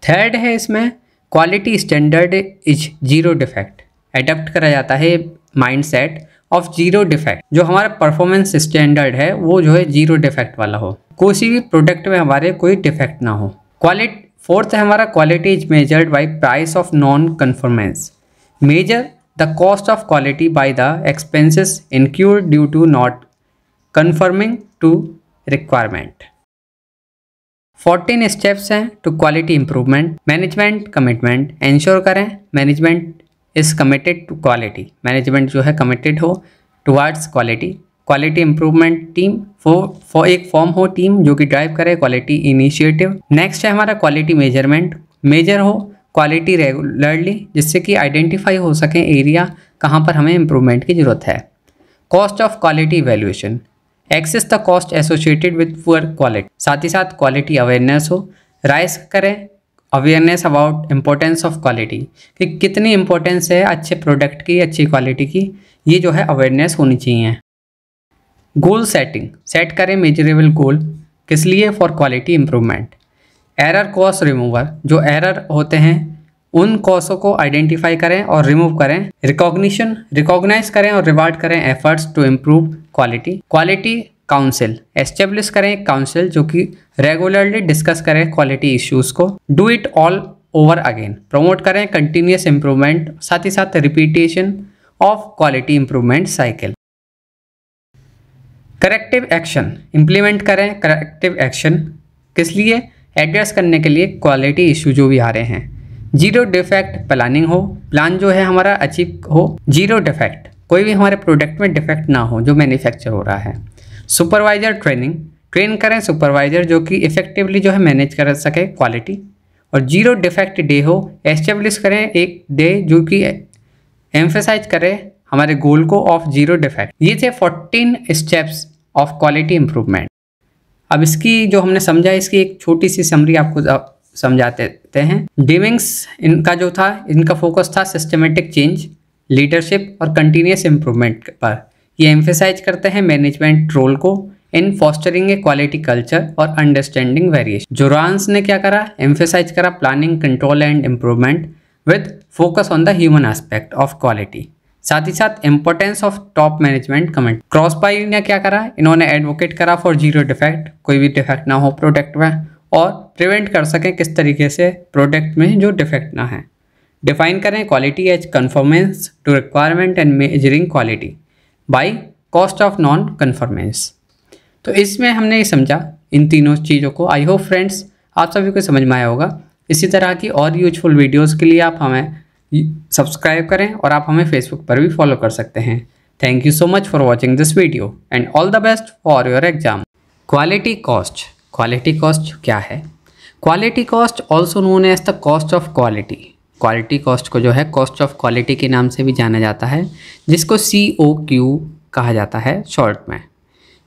थर्ड है इसमें quality standard is zero defect. Adopt करा जाता है माइंडसेट ऑफ जीरो डिफेक्ट. जो हमारा परफॉर्मेंस स्टैंडर्ड है वो जो है जीरो डिफेक्ट वाला हो, किसी भी प्रोडक्ट में हमारे कोई डिफेक्ट ना हो. क्वालिटी फोर्थ है हमारा quality is measured by price of non conformance. Measure the cost of quality by the expenses incurred due to not conforming to requirement. 14 steps हैं to quality improvement. Management commitment. Ensure करें management is committed to quality. Management जो है committed हो towards quality. Quality improvement team for एक form हो team जो कि drive करे क्वालिटी इनिशिएटिव. नेक्स्ट है हमारा क्वालिटी मेजरमेंट. मेजर हो क्वालिटी रेगुलरली जिससे कि आइडेंटिफाई हो सके एरिया कहाँ पर हमें इंप्रूवमेंट की ज़रूरत है. Cost of quality evaluation. Assess the cost associated with poor quality. साथ ही साथ क्वालिटी अवेयरनेस हो, राइज करें awareness about importance of quality कि कितनी इंपॉर्टेंस है अच्छे प्रोडक्ट की, अच्छी क्वालिटी की, ये जो है अवेयरनेस होनी चाहिए. Goal setting. सेट करें मेजरेबल गोल. किस लिए? For quality improvement. Error cost remover. जो एरर होते हैं उन कॉस्टों को आइडेंटिफाई करें और रिमूव करें. रिकॉग्नाइज करें और रिवार्ड करें efforts to improve quality. Quality council. Establish करें एक काउंसिल जो कि रेगुलरली डिस्कस करें क्वालिटी इश्यूज को. Do it all over again. Promote करें कंटिन्यूस इंप्रूवमेंट, साथ ही साथ repetition of quality improvement cycle. Corrective action. Implement करें करेक्टिव एक्शन. किस लिए? एड्रेस करने के लिए क्वालिटी इशू जो भी आ रहे हैं. जीरो डिफेक्ट प्लानिंग हो. प्लान जो है हमारा अचीव हो जीरो डिफेक्ट, कोई भी हमारे प्रोडक्ट में डिफेक्ट ना हो जो मैन्युफैक्चर हो रहा है. Supervisor training. ट्रेन करें सुपरवाइजर जो कि इफेक्टिवली जो है मैनेज कर सके क्वालिटी. और जीरो डिफेक्ट डे हो. एस्टेब्लिश करें एक डे जो कि एम्फेसाइज करे हमारे गोल को ऑफ जीरो डिफेक्ट. ये थे 14 स्टेप्स ऑफ क्वालिटी इंप्रूवमेंट. अब इसकी जो हमने समझा इसकी एक छोटी सी समरी आपको समझाते हैं. डेविंग्स इनका जो था, इनका फोकस था सिस्टमेटिक चेंज, लीडरशिप और कंटिन्यूस इंप्रूवमेंट पर. ये एम्फेसाइज करते हैं मैनेजमेंट रोल को in fostering a quality culture और अंडरस्टैंडिंग वेरिएशन. जोरांस ने क्या करा? एम्फेसाइज करा planning, control and improvement with focus on the human aspect of quality. साथ ही साथ importance of top management comment. Crosby ने क्या करा? इन्होंने एडवोकेट करा फॉर जीरो डिफेक्ट, कोई भी डिफेक्ट ना हो प्रोडक्ट में और प्रिवेंट कर सकें किस तरीके से प्रोडक्ट में जो डिफेक्ट ना है. डिफाइन करें quality as conformance to requirement and measuring quality by cost of non conformance. तो इसमें हमने ये समझा इन तीनों चीज़ों को. आई होप फ्रेंड्स आप सभी को समझ में आया होगा. इसी तरह की और यूजफुल वीडियोज़ के लिए आप हमें सब्सक्राइब करें और आप हमें फेसबुक पर भी फॉलो कर सकते हैं. Thank you so much for watching this video and all the best for your exam. Quality cost. Quality cost क्या है? Quality cost also known as the cost of quality. Quality cost को जो है cost of quality के नाम से भी जाना जाता है, जिसको COQ कहा जाता है शॉर्ट में.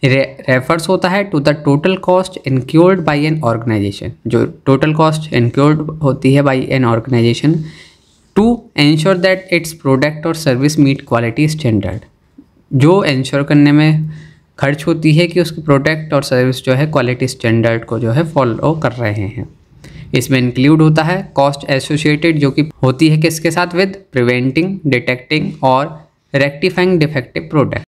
रेफर्स होता है to the total cost incurred by an organization. जो टोटल कॉस्ट इनक्योर्ड होती है by an organization to ensure that its product और सर्विस मीट क्वालिटी स्टैंडर्ड. जो एंश्योर करने में खर्च होती है कि उसकी प्रोडक्ट और सर्विस जो है क्वालिटी स्टैंडर्ड को जो है फॉलो कर रहे हैं. इसमें इंक्लूड होता है कॉस्ट एसोसिएटेड जो कि होती है किसके साथ? विद प्रिवेंटिंग, डिटेक्टिंग और rectifying defective product.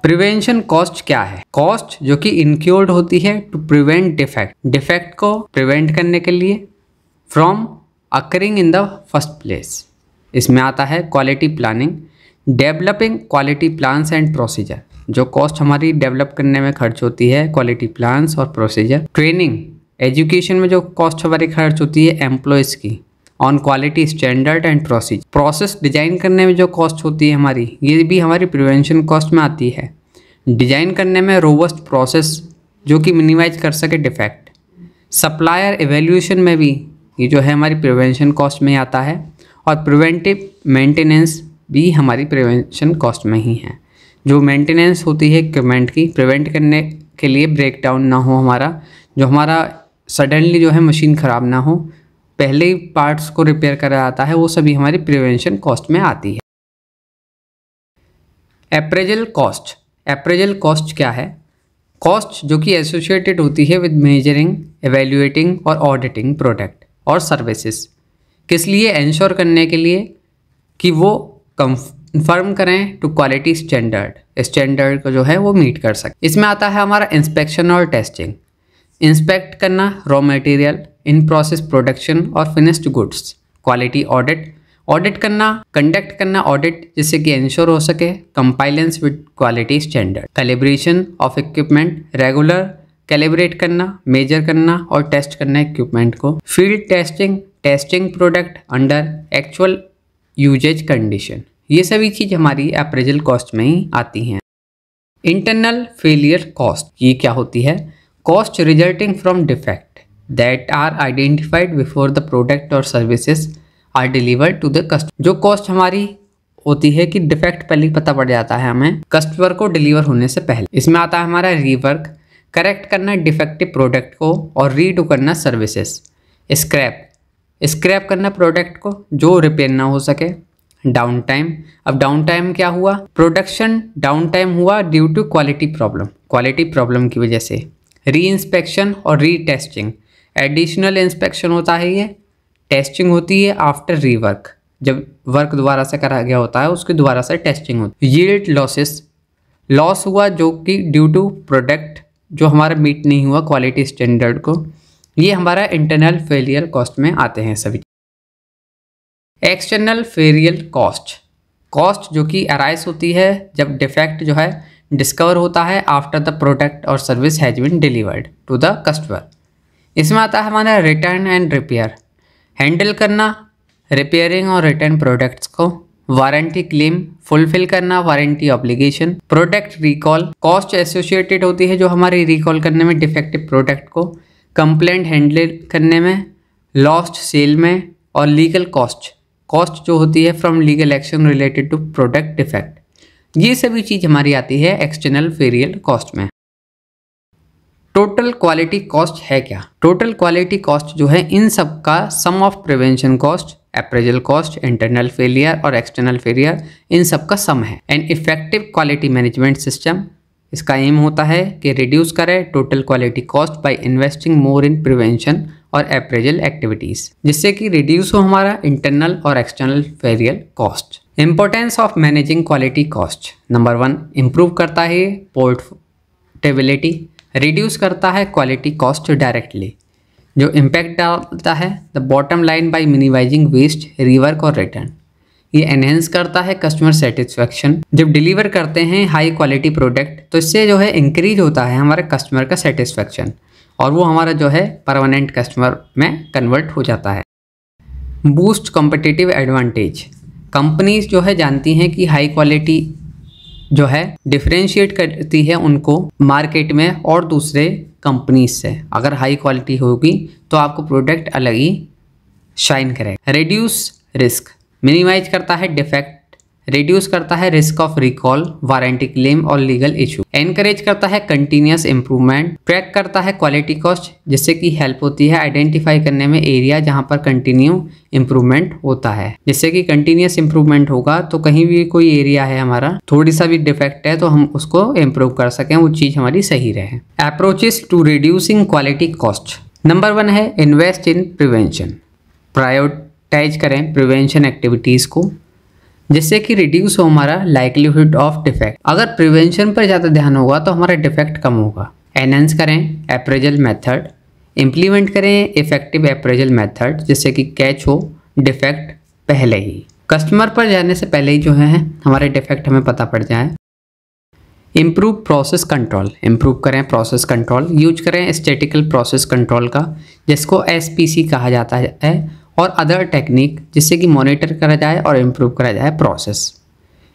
Prevention cost क्या है? कॉस्ट जो कि इंक्योर्ड होती है टू प्रिवेंट डिफेक्ट, डिफेक्ट को प्रिवेंट करने के लिए from occurring in the first place. इसमें आता है quality planning, developing quality plans and procedure, जो कॉस्ट हमारी डेवलप करने में खर्च होती है क्वालिटी प्लान्स और प्रोसीजर। ट्रेनिंग, एजुकेशन में जो कॉस्ट हमारी खर्च होती है एम्प्लॉयज़ की on quality standard and procedure. Process design करने में जो कॉस्ट होती है हमारी, ये भी हमारी प्रिवेंशन कॉस्ट में आती है। डिजाइन करने में रोबस्ट प्रोसेस जो कि मिनिमाइज कर सके डिफेक्ट। सप्लायर एवेल्यूएशन में भी ये जो है हमारी प्रिवेंशन कॉस्ट में आता है। और प्रिवेंटिव मेंटेनेंस भी हमारी प्रिवेंशन कॉस्ट में ही है। जो मेंटेनेंस होती है इक्विपमेंट की, प्रिवेंट करने के लिए ब्रेक डाउन ना हो हमारा, जो हमारा सडनली जो है मशीन ख़राब ना हो, पहले ही पार्ट्स को रिपेयर करा जाता है, वो सभी हमारी प्रिवेंशन कॉस्ट में आती है। अप्रेजल कॉस्ट, अप्रेजल कॉस्ट क्या है? कॉस्ट जो कि एसोसिएटेड होती है विद मेजरिंग, एवेल्युएटिंग और ऑडिटिंग प्रोडक्ट और सर्विसेज। किस लिए? इंश्योर करने के लिए कि वो कंफर्म करें टू क्वालिटी स्टैंडर्ड को जो है वो मीट कर सके। इसमें आता है हमारा इंस्पेक्शन और टेस्टिंग। इंस्पेक्ट करना raw material, in process production और finished goods. Quality audit, audit करना, कंडक्ट करना ऑडिट जिससे कि इंश्योर हो सके compliance with quality standard. Calibration of equipment, regular calibrate करना, मेजर करना और टेस्ट करना इक्विपमेंट को। Field testing, testing product under actual usage condition. ये सभी चीज़ हमारी अप्रेजल कॉस्ट में ही आती हैं। इंटरनल फेलियर कॉस्ट, ये क्या होती है? Cost resulting from defect that are identified before the product और services are delivered to the customer. जो कॉस्ट हमारी होती है कि डिफेक्ट पहले पता पड़ जाता है हमें कस्टमर को डिलीवर होने से पहले। इसमें आता है हमारा रीवर्क, करेक्ट करना डिफेक्टिव प्रोडक्ट को और रीडू करना सर्विसेज। स्क्रैप करना प्रोडक्ट को जो रिपेयर ना हो सके। डाउन टाइम, अब डाउन टाइम क्या हुआ? प्रोडक्शन डाउन टाइम हुआ ड्यू टू क्वालिटी प्रॉब्लम की वजह से। री इंस्पेक्शन और री टेस्टिंग, एडिशनल इंस्पेक्शन होता है ये, टेस्टिंग होती है आफ्टर रीवर्क, जब वर्क दोबारा से करा गया होता है उसकी दोबारा से टेस्टिंग होती है। यील्ड लॉसेस, लॉस हुआ जो कि ड्यू टू प्रोडक्ट जो हमारा मीट नहीं हुआ क्वालिटी स्टैंडर्ड को, ये हमारा इंटरनल फेलियर कॉस्ट में आते हैं सभी। एक्सटर्नल फेलियर कॉस्ट जो कि अराइज होती है जब डिफेक्ट जो है डिस्कवर होता है आफ्टर द प्रोडक्ट और service has been delivered to the customer. इसमें आता है हमारा रिटर्न एंड रिपेयर, हैंडल करना रिपेयरिंग और रिटर्न प्रोडक्ट्स को। वारंटी क्लेम, फुलफिल करना warranty obligation. Product recall, cost associated होती है जो हमारी रिकॉल करने में डिफेक्टिव प्रोडक्ट को, कंप्लेंट हैंडल करने में, लॉस्ट सेल में। और लीगल कॉस्ट जो होती है from legal action related to product defect. ये सभी चीज़ हमारी आती है एक्सटर्नल फेलियर कॉस्ट में। टोटल क्वालिटी कॉस्ट है क्या? टोटल क्वालिटी कॉस्ट जो है इन सब का sum of prevention cost, appraisal cost, internal failure और एक्सटर्नल फेलियर, इन सब का सम है। And effective quality management system, इसका एम होता है कि रिड्यूस करे total quality cost by investing more in prevention और अप्रेजल एक्टिविटीज, जिससे कि रिड्यूस हो हमारा इंटरनल और external failure cost. Importance of managing quality cost, number 1 improve करता है पोर्टेबिलिटी, रिड्यूस करता है क्वालिटी कॉस्ट डायरेक्टली, जो इम्पैक्ट डालता है the bottom line by minimising waste, rework और रिटर्न। ये एनहेंस करता है कस्टमर सेटिस्फैक्शन, जब डिलीवर करते हैं हाई क्वालिटी प्रोडक्ट तो इससे जो है इंक्रीज होता है हमारे कस्टमर का सेटिस्फैक्शन और वो हमारा जो है परमानेंट कस्टमर में कन्वर्ट हो जाता है। बूस्ट कॉम्पिटिटिव एडवांटेज, कंपनीज जो है जानती हैं कि हाई क्वालिटी जो है डिफरेंशिएट करती है उनको मार्केट में और दूसरे कंपनीज से। अगर हाई क्वालिटी होगी तो आपको प्रोडक्ट अलग ही शाइन करेगा। रिड्यूस रिस्क, मिनिमाइज करता है डिफेक्ट, रिड्यूस करता है risk of recall, warranty claim और लीगल इशू। एनकरेज करता है कंटिन्यूस इंप्रूवमेंट, ट्रैक करता है क्वालिटी कॉस्ट, जिससे कि हेल्प होती है आइडेंटिफाई करने में एरिया जहां पर कंटिन्यू इंप्रूवमेंट होता है, जिससे कि कंटिन्यूस इंप्रूवमेंट होगा तो कहीं भी कोई एरिया है हमारा थोड़ी सा भी डिफेक्ट है तो हम उसको इम्प्रूव कर सकें, वो चीज़ हमारी सही रहे। Approaches to reducing quality cost, number 1 है इन्वेस्ट इन प्रिवेंशन, प्रायोरिटाइज करें प्रिवेंशन एक्टिविटीज़ को। जिससे कि रिड्यूस हो हमारा लाइक्लीहुड ऑफ डिफेक्ट। अगर प्रिवेंशन पर ज़्यादा ध्यान होगा तो हमारा डिफेक्ट कम होगा। एनहांस करें अप्रेजल मेथड, इम्प्लीमेंट करें इफेक्टिव अप्रेजल मेथड जिससे कि कैच हो डिफेक्ट पहले ही, कस्टमर पर जाने से पहले ही जो है हमारे डिफेक्ट हमें पता पड़ जाए। इम्प्रूव प्रोसेस कंट्रोल, इम्प्रूव करें प्रोसेस कंट्रोल, यूज करें स्टैटिकल प्रोसेस कंट्रोल का जिसको SPC कहा जाता है और अदर टेक्निक जिससे कि मॉनिटर करा जाए और इम्प्रूव करा जाए प्रोसेस।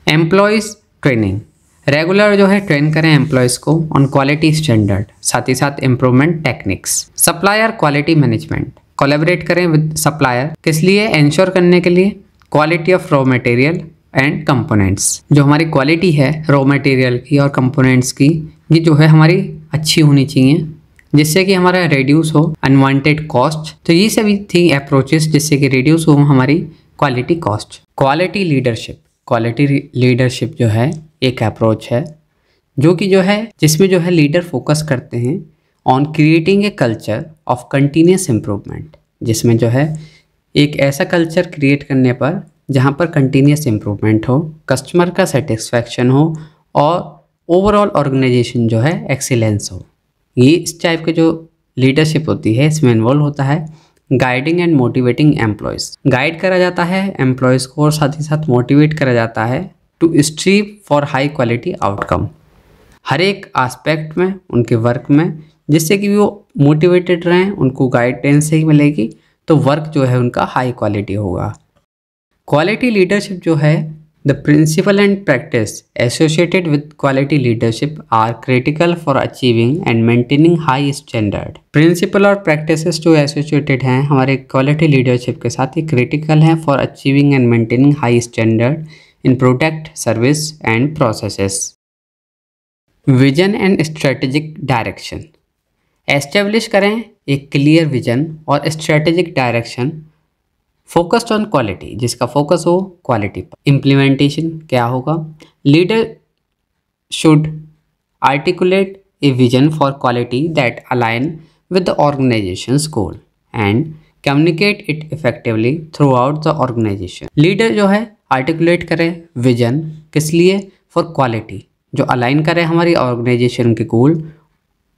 एम्प्लॉयज़ ट्रेनिंग, रेगुलर जो है ट्रेन करें एम्प्लॉयज़ को ऑन क्वालिटी स्टैंडर्ड, साथ ही साथ improvement techniques. Supplier quality management, collaborate करें विद सप्लायर, किस लिए, इंश्योर करने के लिए quality of raw material and components. जो हमारी क्वालिटी है रॉ मटेरियल की और कंपोनेंट्स की, ये जो है हमारी अच्छी होनी चाहिए जिससे कि हमारा रिड्यूस हो अनवांटेड कॉस्ट। तो ये सभी थी अप्रोचेस जिससे कि रिड्यूस हो हमारी quality cost. Quality leadership, quality leadership जो है एक अप्रोच है जो कि जो है जिसमें जो है लीडर फोकस करते हैं on creating a culture of continuous improvement, जिसमें जो है एक ऐसा कल्चर क्रिएट करने पर जहाँ पर कंटिन्यूस इम्प्रूवमेंट हो, कस्टमर का सेटिस्फैक्शन हो और ओवरऑल ऑर्गेनाइजेशन जो है एक्सीलेंस हो। ये इस टाइप के जो लीडरशिप होती है इसमें इन्वॉल्व होता है guiding and motivating employees, guide करा जाता है एम्प्लॉयज़ को और साथ ही साथ मोटिवेट करा जाता है to strive for high quality outcome, हर एक एस्पेक्ट में उनके वर्क में, जिससे कि वो मोटिवेटेड रहें, उनको गाइडेंस सही मिलेगी तो वर्क जो है उनका हाई क्वालिटी होगा। क्वालिटी लीडरशिप जो है the principle and practice associated with quality leadership are critical for achieving and maintaining high standard. Principle और प्रैक्टिसेस जो एसोसिएटेड हैं हमारे क्वालिटी लीडरशिप के साथ ही क्रिटिकल हैं for achieving and maintaining high standard in product service and processes. Vision and strategic direction, establish करें एक क्लियर विजन और strategic direction focused on quality, जिसका फोकस हो क्वालिटी पर। इम्प्लीमेंटेशन क्या होगा, leader should articulate a vision for quality that align with the organisation's goal and communicate it effectively throughout the organisation. Leader जो है articulate करे vision किस लिए, फॉर क्वालिटी, जो अलाइन करे हमारी ऑर्गेनाइजेशन के गोल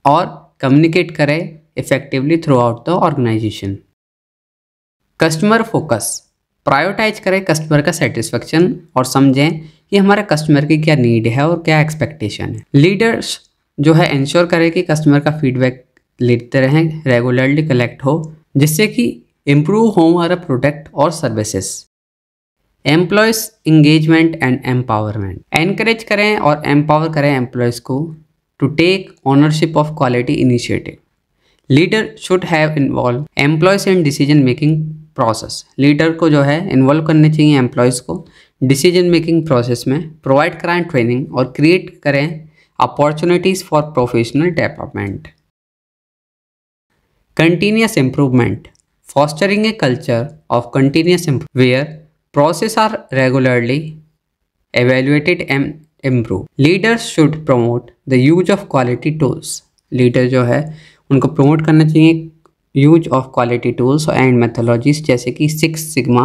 और कम्युनिकेट करे effectively throughout the organisation. Customer focus, prioritise करें कस्टमर का सेटिस्फेक्शन और समझें कि हमारे कस्टमर की क्या नीड है और क्या एक्सपेक्टेशन है। लीडर्स जो है इंश्योर करें कि कस्टमर का फीडबैक लेते रहें, रेगुलरली कलेक्ट हो जिससे कि इम्प्रूव हो हमारा प्रोडक्ट और services. Employees engagement and empowerment, encourage करें और एम्पावर करें एम्प्लॉयज़ को to take ownership of quality initiative. Leader should have involve employees in decision making process, leader को जो है इन्वॉल्व करने चाहिए एम्प्लॉयज़ को डिसीजन मेकिंग प्रोसेस में, प्रोवाइड कराएं ट्रेनिंग और क्रिएट करें opportunities for professional development. Continuous improvement, fostering a culture of continuous improvement where processes are regularly evaluated and improved. Leaders should promote the use of quality tools. Leader जो है उनको promote करना चाहिए use of quality tools and methodologies जैसे कि 6 sigma,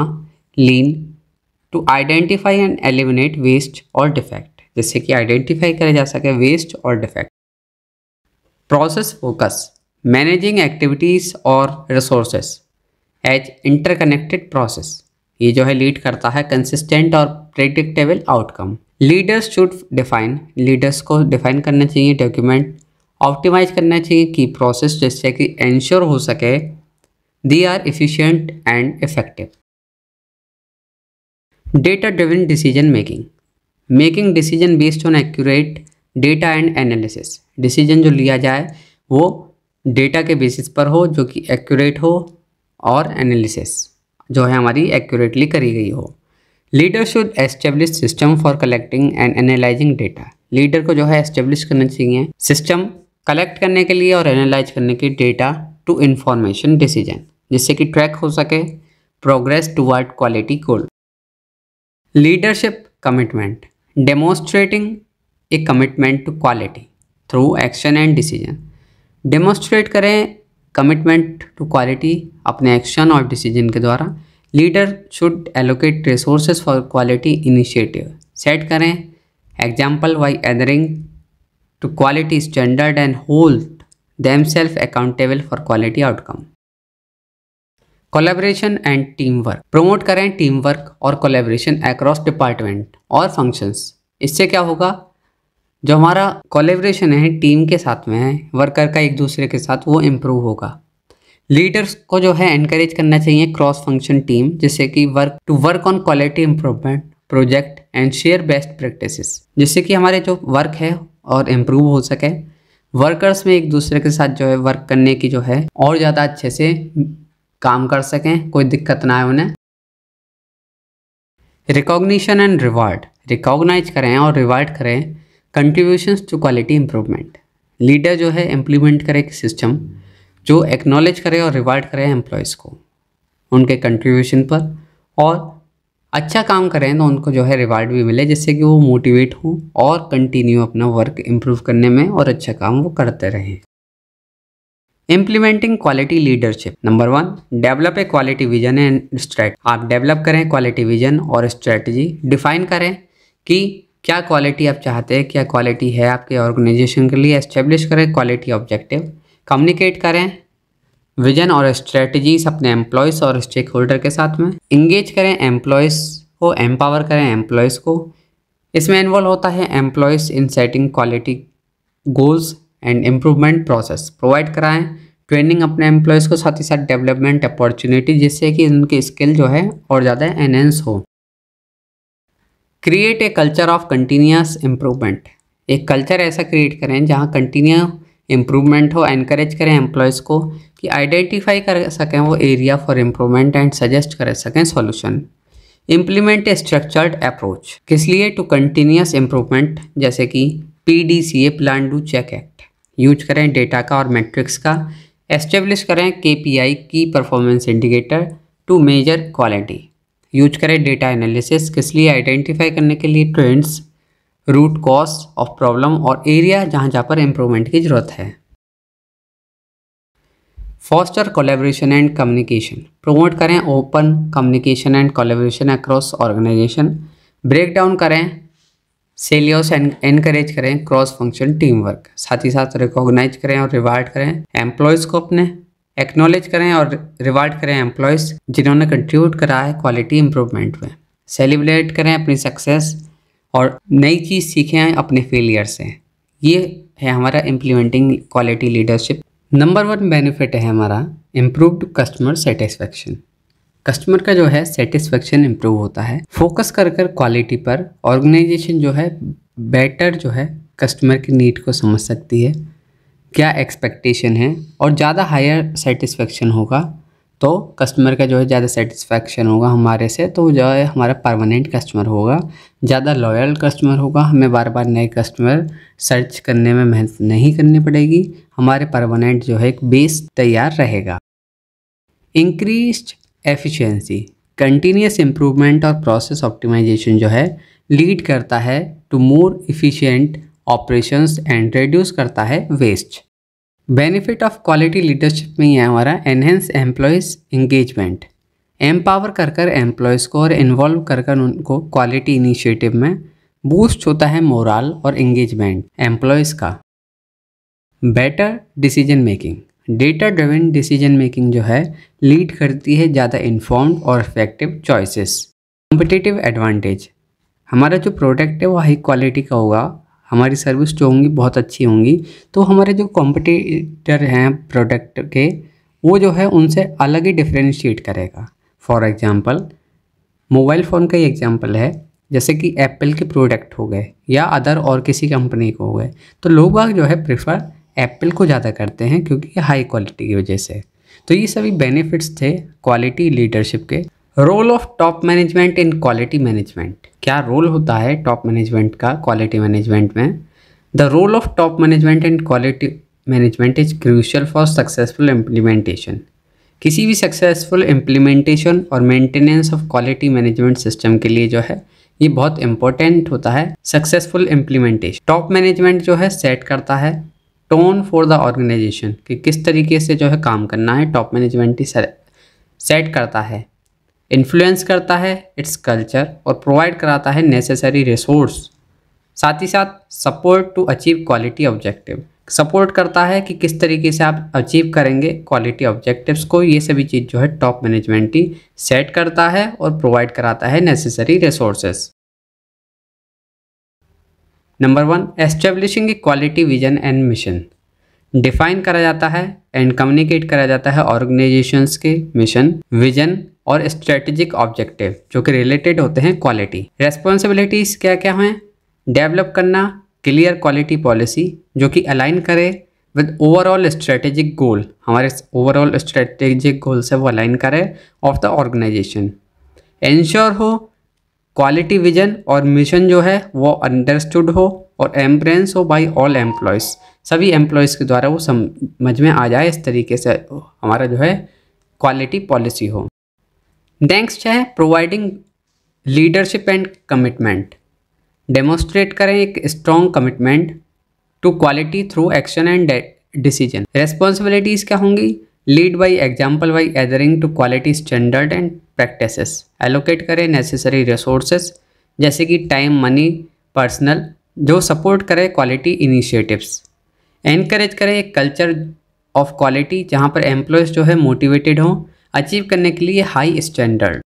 lean, to identify and eliminate waste और defect, जिससे कि आइडेंटिफाई करा जा सके वेस्ट और defect. Process focus, managing activities और रिसोर्सेज एज इंटरकनेक्टेड प्रोसेस, ये जो है लीड करता है कंसिस्टेंट और predictable outcome. Leaders should define, leaders को डिफाइन करना चाहिए, डॉक्यूमेंट ऑप्टिमाइज करना चाहिए की प्रोसेस जिससे कि इंश्योर हो सके they are efficient and effective. Data driven decision making, making decision based on accurate data and analysis, decision जो लिया जाए वो डेटा के बेसिस पर हो जो कि एक्यूरेट हो और एनालिसिस जो है हमारी एक्यूरेटली करी गई हो। Leader should establish system for collecting and analysing data, leader को जो है एस्टेब्लिश करना चाहिए सिस्टम कलेक्ट करने के लिए और एनालाइज करने की डेटा टू इंफॉर्मेशन डिसीजन, जिससे कि ट्रैक हो सके progress toward quality goal. Leadership commitment, demonstrating a commitment to quality through action and decision, demonstrate करें कमिटमेंट टू क्वालिटी अपने एक्शन और डिसीजन के द्वारा। Leader should allocate resources for quality initiative. Set करें example by adhering to quality standard and hold themselves accountable for quality outcome. Collaboration and team work. Promote करें team work और collaboration across department और functions. इससे क्या होगा, जो हमारा collaboration है टीम के साथ में है, वर्कर का एक दूसरे के साथ, वो इम्प्रूव होगा। लीडर्स को जो है एनकरेज करना चाहिए क्रॉस फंक्शन टीम, जिससे कि work on quality improvement project and share best practices, जिससे कि हमारे जो वर्क है और इम्प्रूव हो सके। वर्कर्स में एक दूसरे के साथ जो है वर्क करने की जो है और ज़्यादा अच्छे से काम कर सकें, कोई दिक्कत ना आए उन्हें। Recognition and reward. रिकॉग्नाइज करें और रिवार्ड करें contributions to quality improvement. Leader जो है इम्प्लीमेंट करे एक सिस्टम जो एक्नॉलेज करे और रिवार्ड करे एम्प्लॉयज़ को उनके कंट्रीब्यूशन पर, और अच्छा काम करें तो उनको जो है रिवार्ड भी मिले, जिससे कि वो मोटिवेट हों और कंटिन्यू अपना वर्क इम्प्रूव करने में और अच्छा काम वो करते रहें। Implementing quality leadership. Number 1, develop a quality vision and strategy. आप डेवलप करें क्वालिटी विजन और स्ट्रेटजी। डिफाइन करें कि क्या क्वालिटी आप चाहते हैं, क्या क्वालिटी है आपके ऑर्गेनाइजेशन के लिए। एस्टेब्लिश करें क्वालिटी ऑब्जेक्टिव। कम्युनिकेट करें विजन और स्ट्रेटजीज अपने एम्प्लॉयज़ और स्टेक होल्डर के साथ में। इंगेज करें एम्प्लॉयज़ को, एम्पावर करें एम्प्लॉयज़ को। इसमें इन्वॉल्व होता है employees in setting quality goals and improvement process. Provide कराएं ट्रेनिंग अपने एम्प्लॉयज़ को, साथ ही साथ डेवलपमेंट अपॉर्चुनिटी, जिससे कि उनकी स्किल जो है और ज़्यादा एनहेंस हो। Create a culture of continuous improvement. एक कल्चर ऐसा क्रिएट करें जहाँ कंटिन्यू इम्प्रूवमेंट हो। एनकरेज करें एम्प्लॉयज़ को कि आइडेंटिफाई कर सकें वो area for improvement and suggest कर सकें solution. Implement a structured approach. किस लिए? टू कंटिन्यूस इम्प्रूवमेंट, जैसे कि PDCA plan do check act. Use करें डेटा का और मैट्रिक्स का। एस्टेब्लिश करें KPI की performance indicator to measure quality. Use करें डेटा एनालिसिस। किस लिए? आइडेंटिफाई करने के लिए trends, root cause of problem और एरिया जहाँ पर इम्प्रूवमेंट की ज़रूरत है। Foster collaboration and communication. Promote करें open communication and collaboration across organization. Break down करें सेलियोस एंड एनकरेज करें क्रॉस फंक्शन टीम वर्क। साथ ही साथ रिकॉग्नाइज करें और रिवार्ड करें एम्प्लॉयज़ को अपने। एक्नॉलेज करें और रिवार्ड करें एम्प्लॉयज़ जिन्होंने कंट्रीब्यूट करा है क्वालिटी इंप्रूवमेंट में। सेलिब्रेट करें अपनी सक्सेस और नई चीज़ सीखें अपने फेलियर से। ये है हमारा implementing quality leadership. Number 1 benefit है हमारा इम्प्रूव्ड कस्टमर सेटिस्फेक्शन। कस्टमर का जो है सेटिस्फेक्शन इम्प्रूव होता है। फोकस कर क्वालिटी पर ऑर्गेनाइजेशन जो है बेटर जो है कस्टमर की नीड को समझ सकती है, क्या एक्सपेक्टेशन है, और ज़्यादा हायर सेटिस्फेक्शन होगा तो कस्टमर का जो है ज़्यादा सेटिस्फेक्शन होगा हमारे से, तो जो है हमारा परमानेंट कस्टमर होगा, ज़्यादा लॉयल कस्टमर होगा। हमें बार बार नए कस्टमर सर्च करने में मेहनत नहीं करनी पड़ेगी। हमारे परमानेंट जो है एक बेस तैयार रहेगा। Increased efficiency. कंटिन्यूस इम्प्रूवमेंट और प्रोसेस ऑप्टिमाइजेशन जो है लीड करता है to more efficient operations and reduce करता है waste. Benefit of quality leadership में यह हमारा एनहेंस एम्प्लॉयज़ इंगेजमेंट। एम्पावर कर एम्प्लॉयज़ को और इन्वॉल्व कर उनको क्वालिटी इनिशिएटिव में बूस्ट होता है मोराल और इंगेजमेंट एम्प्लॉयज़ का। Better decision making. Data driven decision making जो है लीड करती है ज़्यादा इन्फॉर्म्ड और इफेक्टिव चॉइसेस। Competitive advantage. हमारा जो प्रोडक्ट है वो हाई क्वालिटी का होगा, हमारी सर्विस जो होंगी बहुत अच्छी होंगी, तो हमारे जो कॉम्पिटिटर हैं प्रोडक्ट के वो जो है उनसे अलग ही डिफ्रेंशिएट करेगा। फॉर एग्जांपल मोबाइल फ़ोन का ही एग्जांपल है, जैसे कि एप्पल के प्रोडक्ट हो गए या अदर और किसी कंपनी को हो गए, तो लोग जो है प्रेफर एप्पल को ज़्यादा करते हैं क्योंकि हाई क्वालिटी की वजह से। तो ये सभी बेनिफिट्स थे क्वालिटी लीडरशिप के। Role of top management in quality management. क्या रोल होता है टॉप मैनेजमेंट का क्वालिटी मैनेजमेंट में? The role of top management in quality management is crucial for successful implementation. किसी भी सक्सेसफुल इम्प्लीमेंटेशन और maintenance of quality management system के लिए जो है ये बहुत इंपॉर्टेंट होता है सक्सेसफुल इम्प्लीमेंटेशन। टॉप मैनेजमेंट जो है सेट करता है टोन फॉर द ऑर्गेनाइजेशन कि किस तरीके से जो है काम करना है, टॉप मैनेजमेंट ही सेट करता है। इन्फ्लुएंस करता है इट्स कल्चर और प्रोवाइड कराता है नेसेसरी रिसोर्स। साथ ही साथ support to achieve quality objective, support करता है कि किस तरीके से आप अचीव करेंगे क्वालिटी ऑब्जेक्टिव्स को। ये सभी चीज़ जो है टॉप मैनेजमेंट ही सेट करता है और प्रोवाइड कराता है necessary resources. Number 1, establishing A quality vision and mission. Define करा जाता है एंड कम्युनिकेट करा जाता है ऑर्गेनाइजेशंस के मिशन, विजन और स्ट्रेटेजिक ऑब्जेक्टिव जो कि रिलेटेड होते हैं क्वालिटी। रेस्पॉन्सिबिलिटीज़ क्या क्या हैं? डेवलप करना क्लियर क्वालिटी पॉलिसी जो कि अलाइन करे विद ओवरऑल स्ट्रेटेजिक गोल, हमारे ओवरऑल स्ट्रेटेजिक गोल से वो अलाइन करे ऑफ द ऑर्गेनाइजेशन। इंश्योर हो क्वालिटी विजन और मिशन जो है वो अंडरस्टूड हो और एम्ब्रेस हो बाय ऑल एम्प्लॉयज़, सभी एम्प्लॉयज़ के द्वारा वो समझ में आ जाए, इस तरीके से हमारा जो है क्वालिटी पॉलिसी हो। नेक्स्ट है providing leadership and commitment. Demonstrate करें एक strong commitment to quality through action and decision. Responsibilities क्या होंगी? Lead by example by adhering to quality standard and practices. Allocate करें नेसेसरी रिसोर्सेज जैसे कि टाइम, मनी, पर्सनल जो support करे quality initiatives. Encourage करें एक कल्चर ऑफ क्वालिटी जहाँ पर एम्प्लॉयज़ जो है मोटिवेटेड हों अचीव करने के लिए high standard.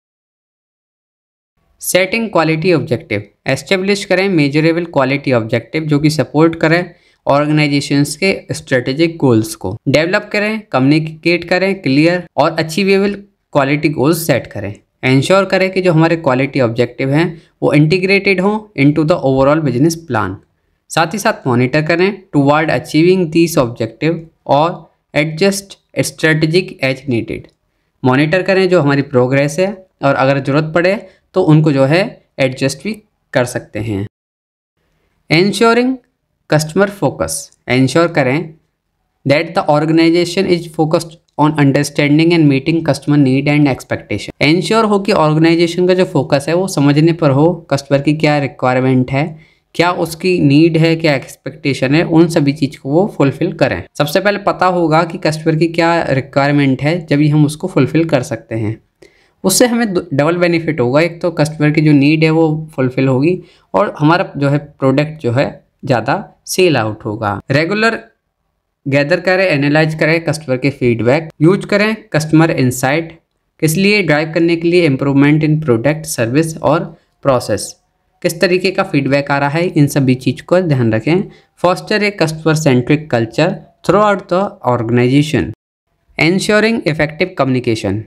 Setting quality objective, establish करें मेजरेबल क्वालिटी ऑब्जेक्टिव जो कि सपोर्ट करें ऑर्गेनाइजेशंस के स्ट्रेटेजिक गोल्स को। डेवलप करें, कम्युनिकेट करें क्लियर और अचीवेबल क्वालिटी गोल्स सेट करें। इंश्योर करें कि जो हमारे क्वालिटी ऑब्जेक्टिव हैं वो इंटीग्रेटेड हों into the overall business plan. साथ ही साथ मॉनिटर करें टुवर्ड अचीविंग दिस ऑब्जेक्टिव और adjust strategic as needed. Monitor करें जो हमारी प्रोग्रेस है और अगर ज़रूरत पड़े तो उनको जो है एडजस्ट भी कर सकते हैं। इंश्योरिंग कस्टमर फोकस, इंश्योर करें that the organisation is focused on understanding and meeting customer need and expectation. Ensure हो कि ऑर्गेनाइजेशन का जो फोकस है वो समझने पर हो कस्टमर की क्या रिक्वायरमेंट है, क्या उसकी नीड है, क्या एक्सपेक्टेशन है, उन सभी चीज़ को वो फुलफ़िल करें। सबसे पहले पता होगा कि कस्टमर की क्या रिक्वायरमेंट है, जब ही हम उसको फुलफ़िल कर सकते हैं। उससे हमें डबल बेनिफिट होगा, एक तो कस्टमर की जो नीड है वो फुलफ़िल होगी और हमारा जो है प्रोडक्ट जो है ज़्यादा सेल आउट होगा। रेगुलर गैदर करें, एनालाइज करें कस्टमर के फीडबैक, यूज करें कस्टमर इंसाइट, किस लिए ड्राइव करने के लिए इम्प्रूवमेंट इन प्रोडक्ट, सर्विस और प्रोसेस, किस तरीके का फीडबैक आ रहा है, इन सभी चीज़ को ध्यान रखें। Foster a customer centric culture throughout the organisation. Ensuring effective communication,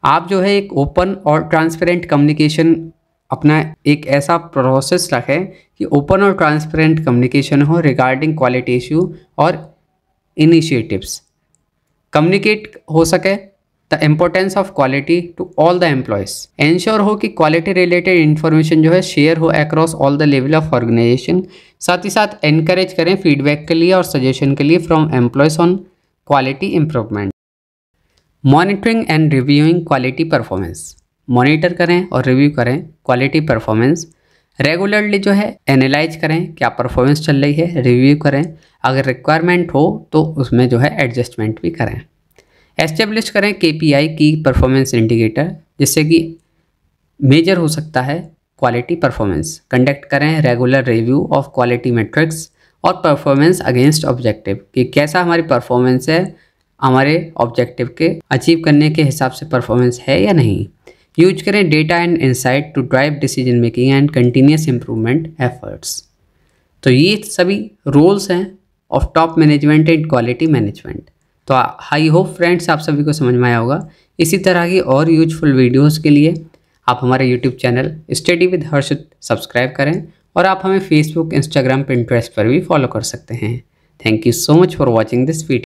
आप जो है एक ओपन और ट्रांसपेरेंट कम्युनिकेशन अपना एक ऐसा प्रोसेस रखें कि ओपन और ट्रांसपेरेंट कम्युनिकेशन हो रिगार्डिंग क्वालिटी इशू और इनिशिएटिव्स। कम्युनिकेट हो सके the importance of quality to all the employees. Ensure हो कि क्वालिटी रिलेटेड इन्फॉर्मेशन जो है शेयर हो across all the level of organisation. साथ ही साथ एनकरेज करें फीडबैक के लिए और सजेशन के लिए from employees on quality improvement. Monitoring and reviewing quality performance, monitor करें और रिव्यू करें क्वालिटी परफॉर्मेंस। रेगुलरली जो है एनालाइज करें क्या परफॉर्मेंस चल रही है, रिव्यू करें, अगर रिक्वायरमेंट हो तो उसमें जो है एडजस्टमेंट भी करें। एस्टेब्लिश करें KPI की परफॉर्मेंस इंडिकेटर जिससे कि मेजर हो सकता है क्वालिटी परफॉर्मेंस। कंडक्ट करें regular review of quality matrix और परफॉर्मेंस अगेंस्ट ऑब्जेक्टिव कि कैसा हमारी परफॉर्मेंस है, हमारे ऑब्जेक्टिव के अचीव करने के हिसाब से परफॉर्मेंस है या नहीं। यूज करें data and insight to drive decision making and continuous improvement efforts. तो ये सभी रोल्स हैं of top management and quality management. तो आई होप फ्रेंड्स आप सभी को समझ में आया होगा। इसी तरह की और यूजफुल वीडियोस के लिए आप हमारे YouTube channel study with Harshit subscribe करें और आप हमें फेसबुक, इंस्टाग्राम, पिंटरेस्ट पर भी फॉलो कर सकते हैं। Thank you so much for watching this video.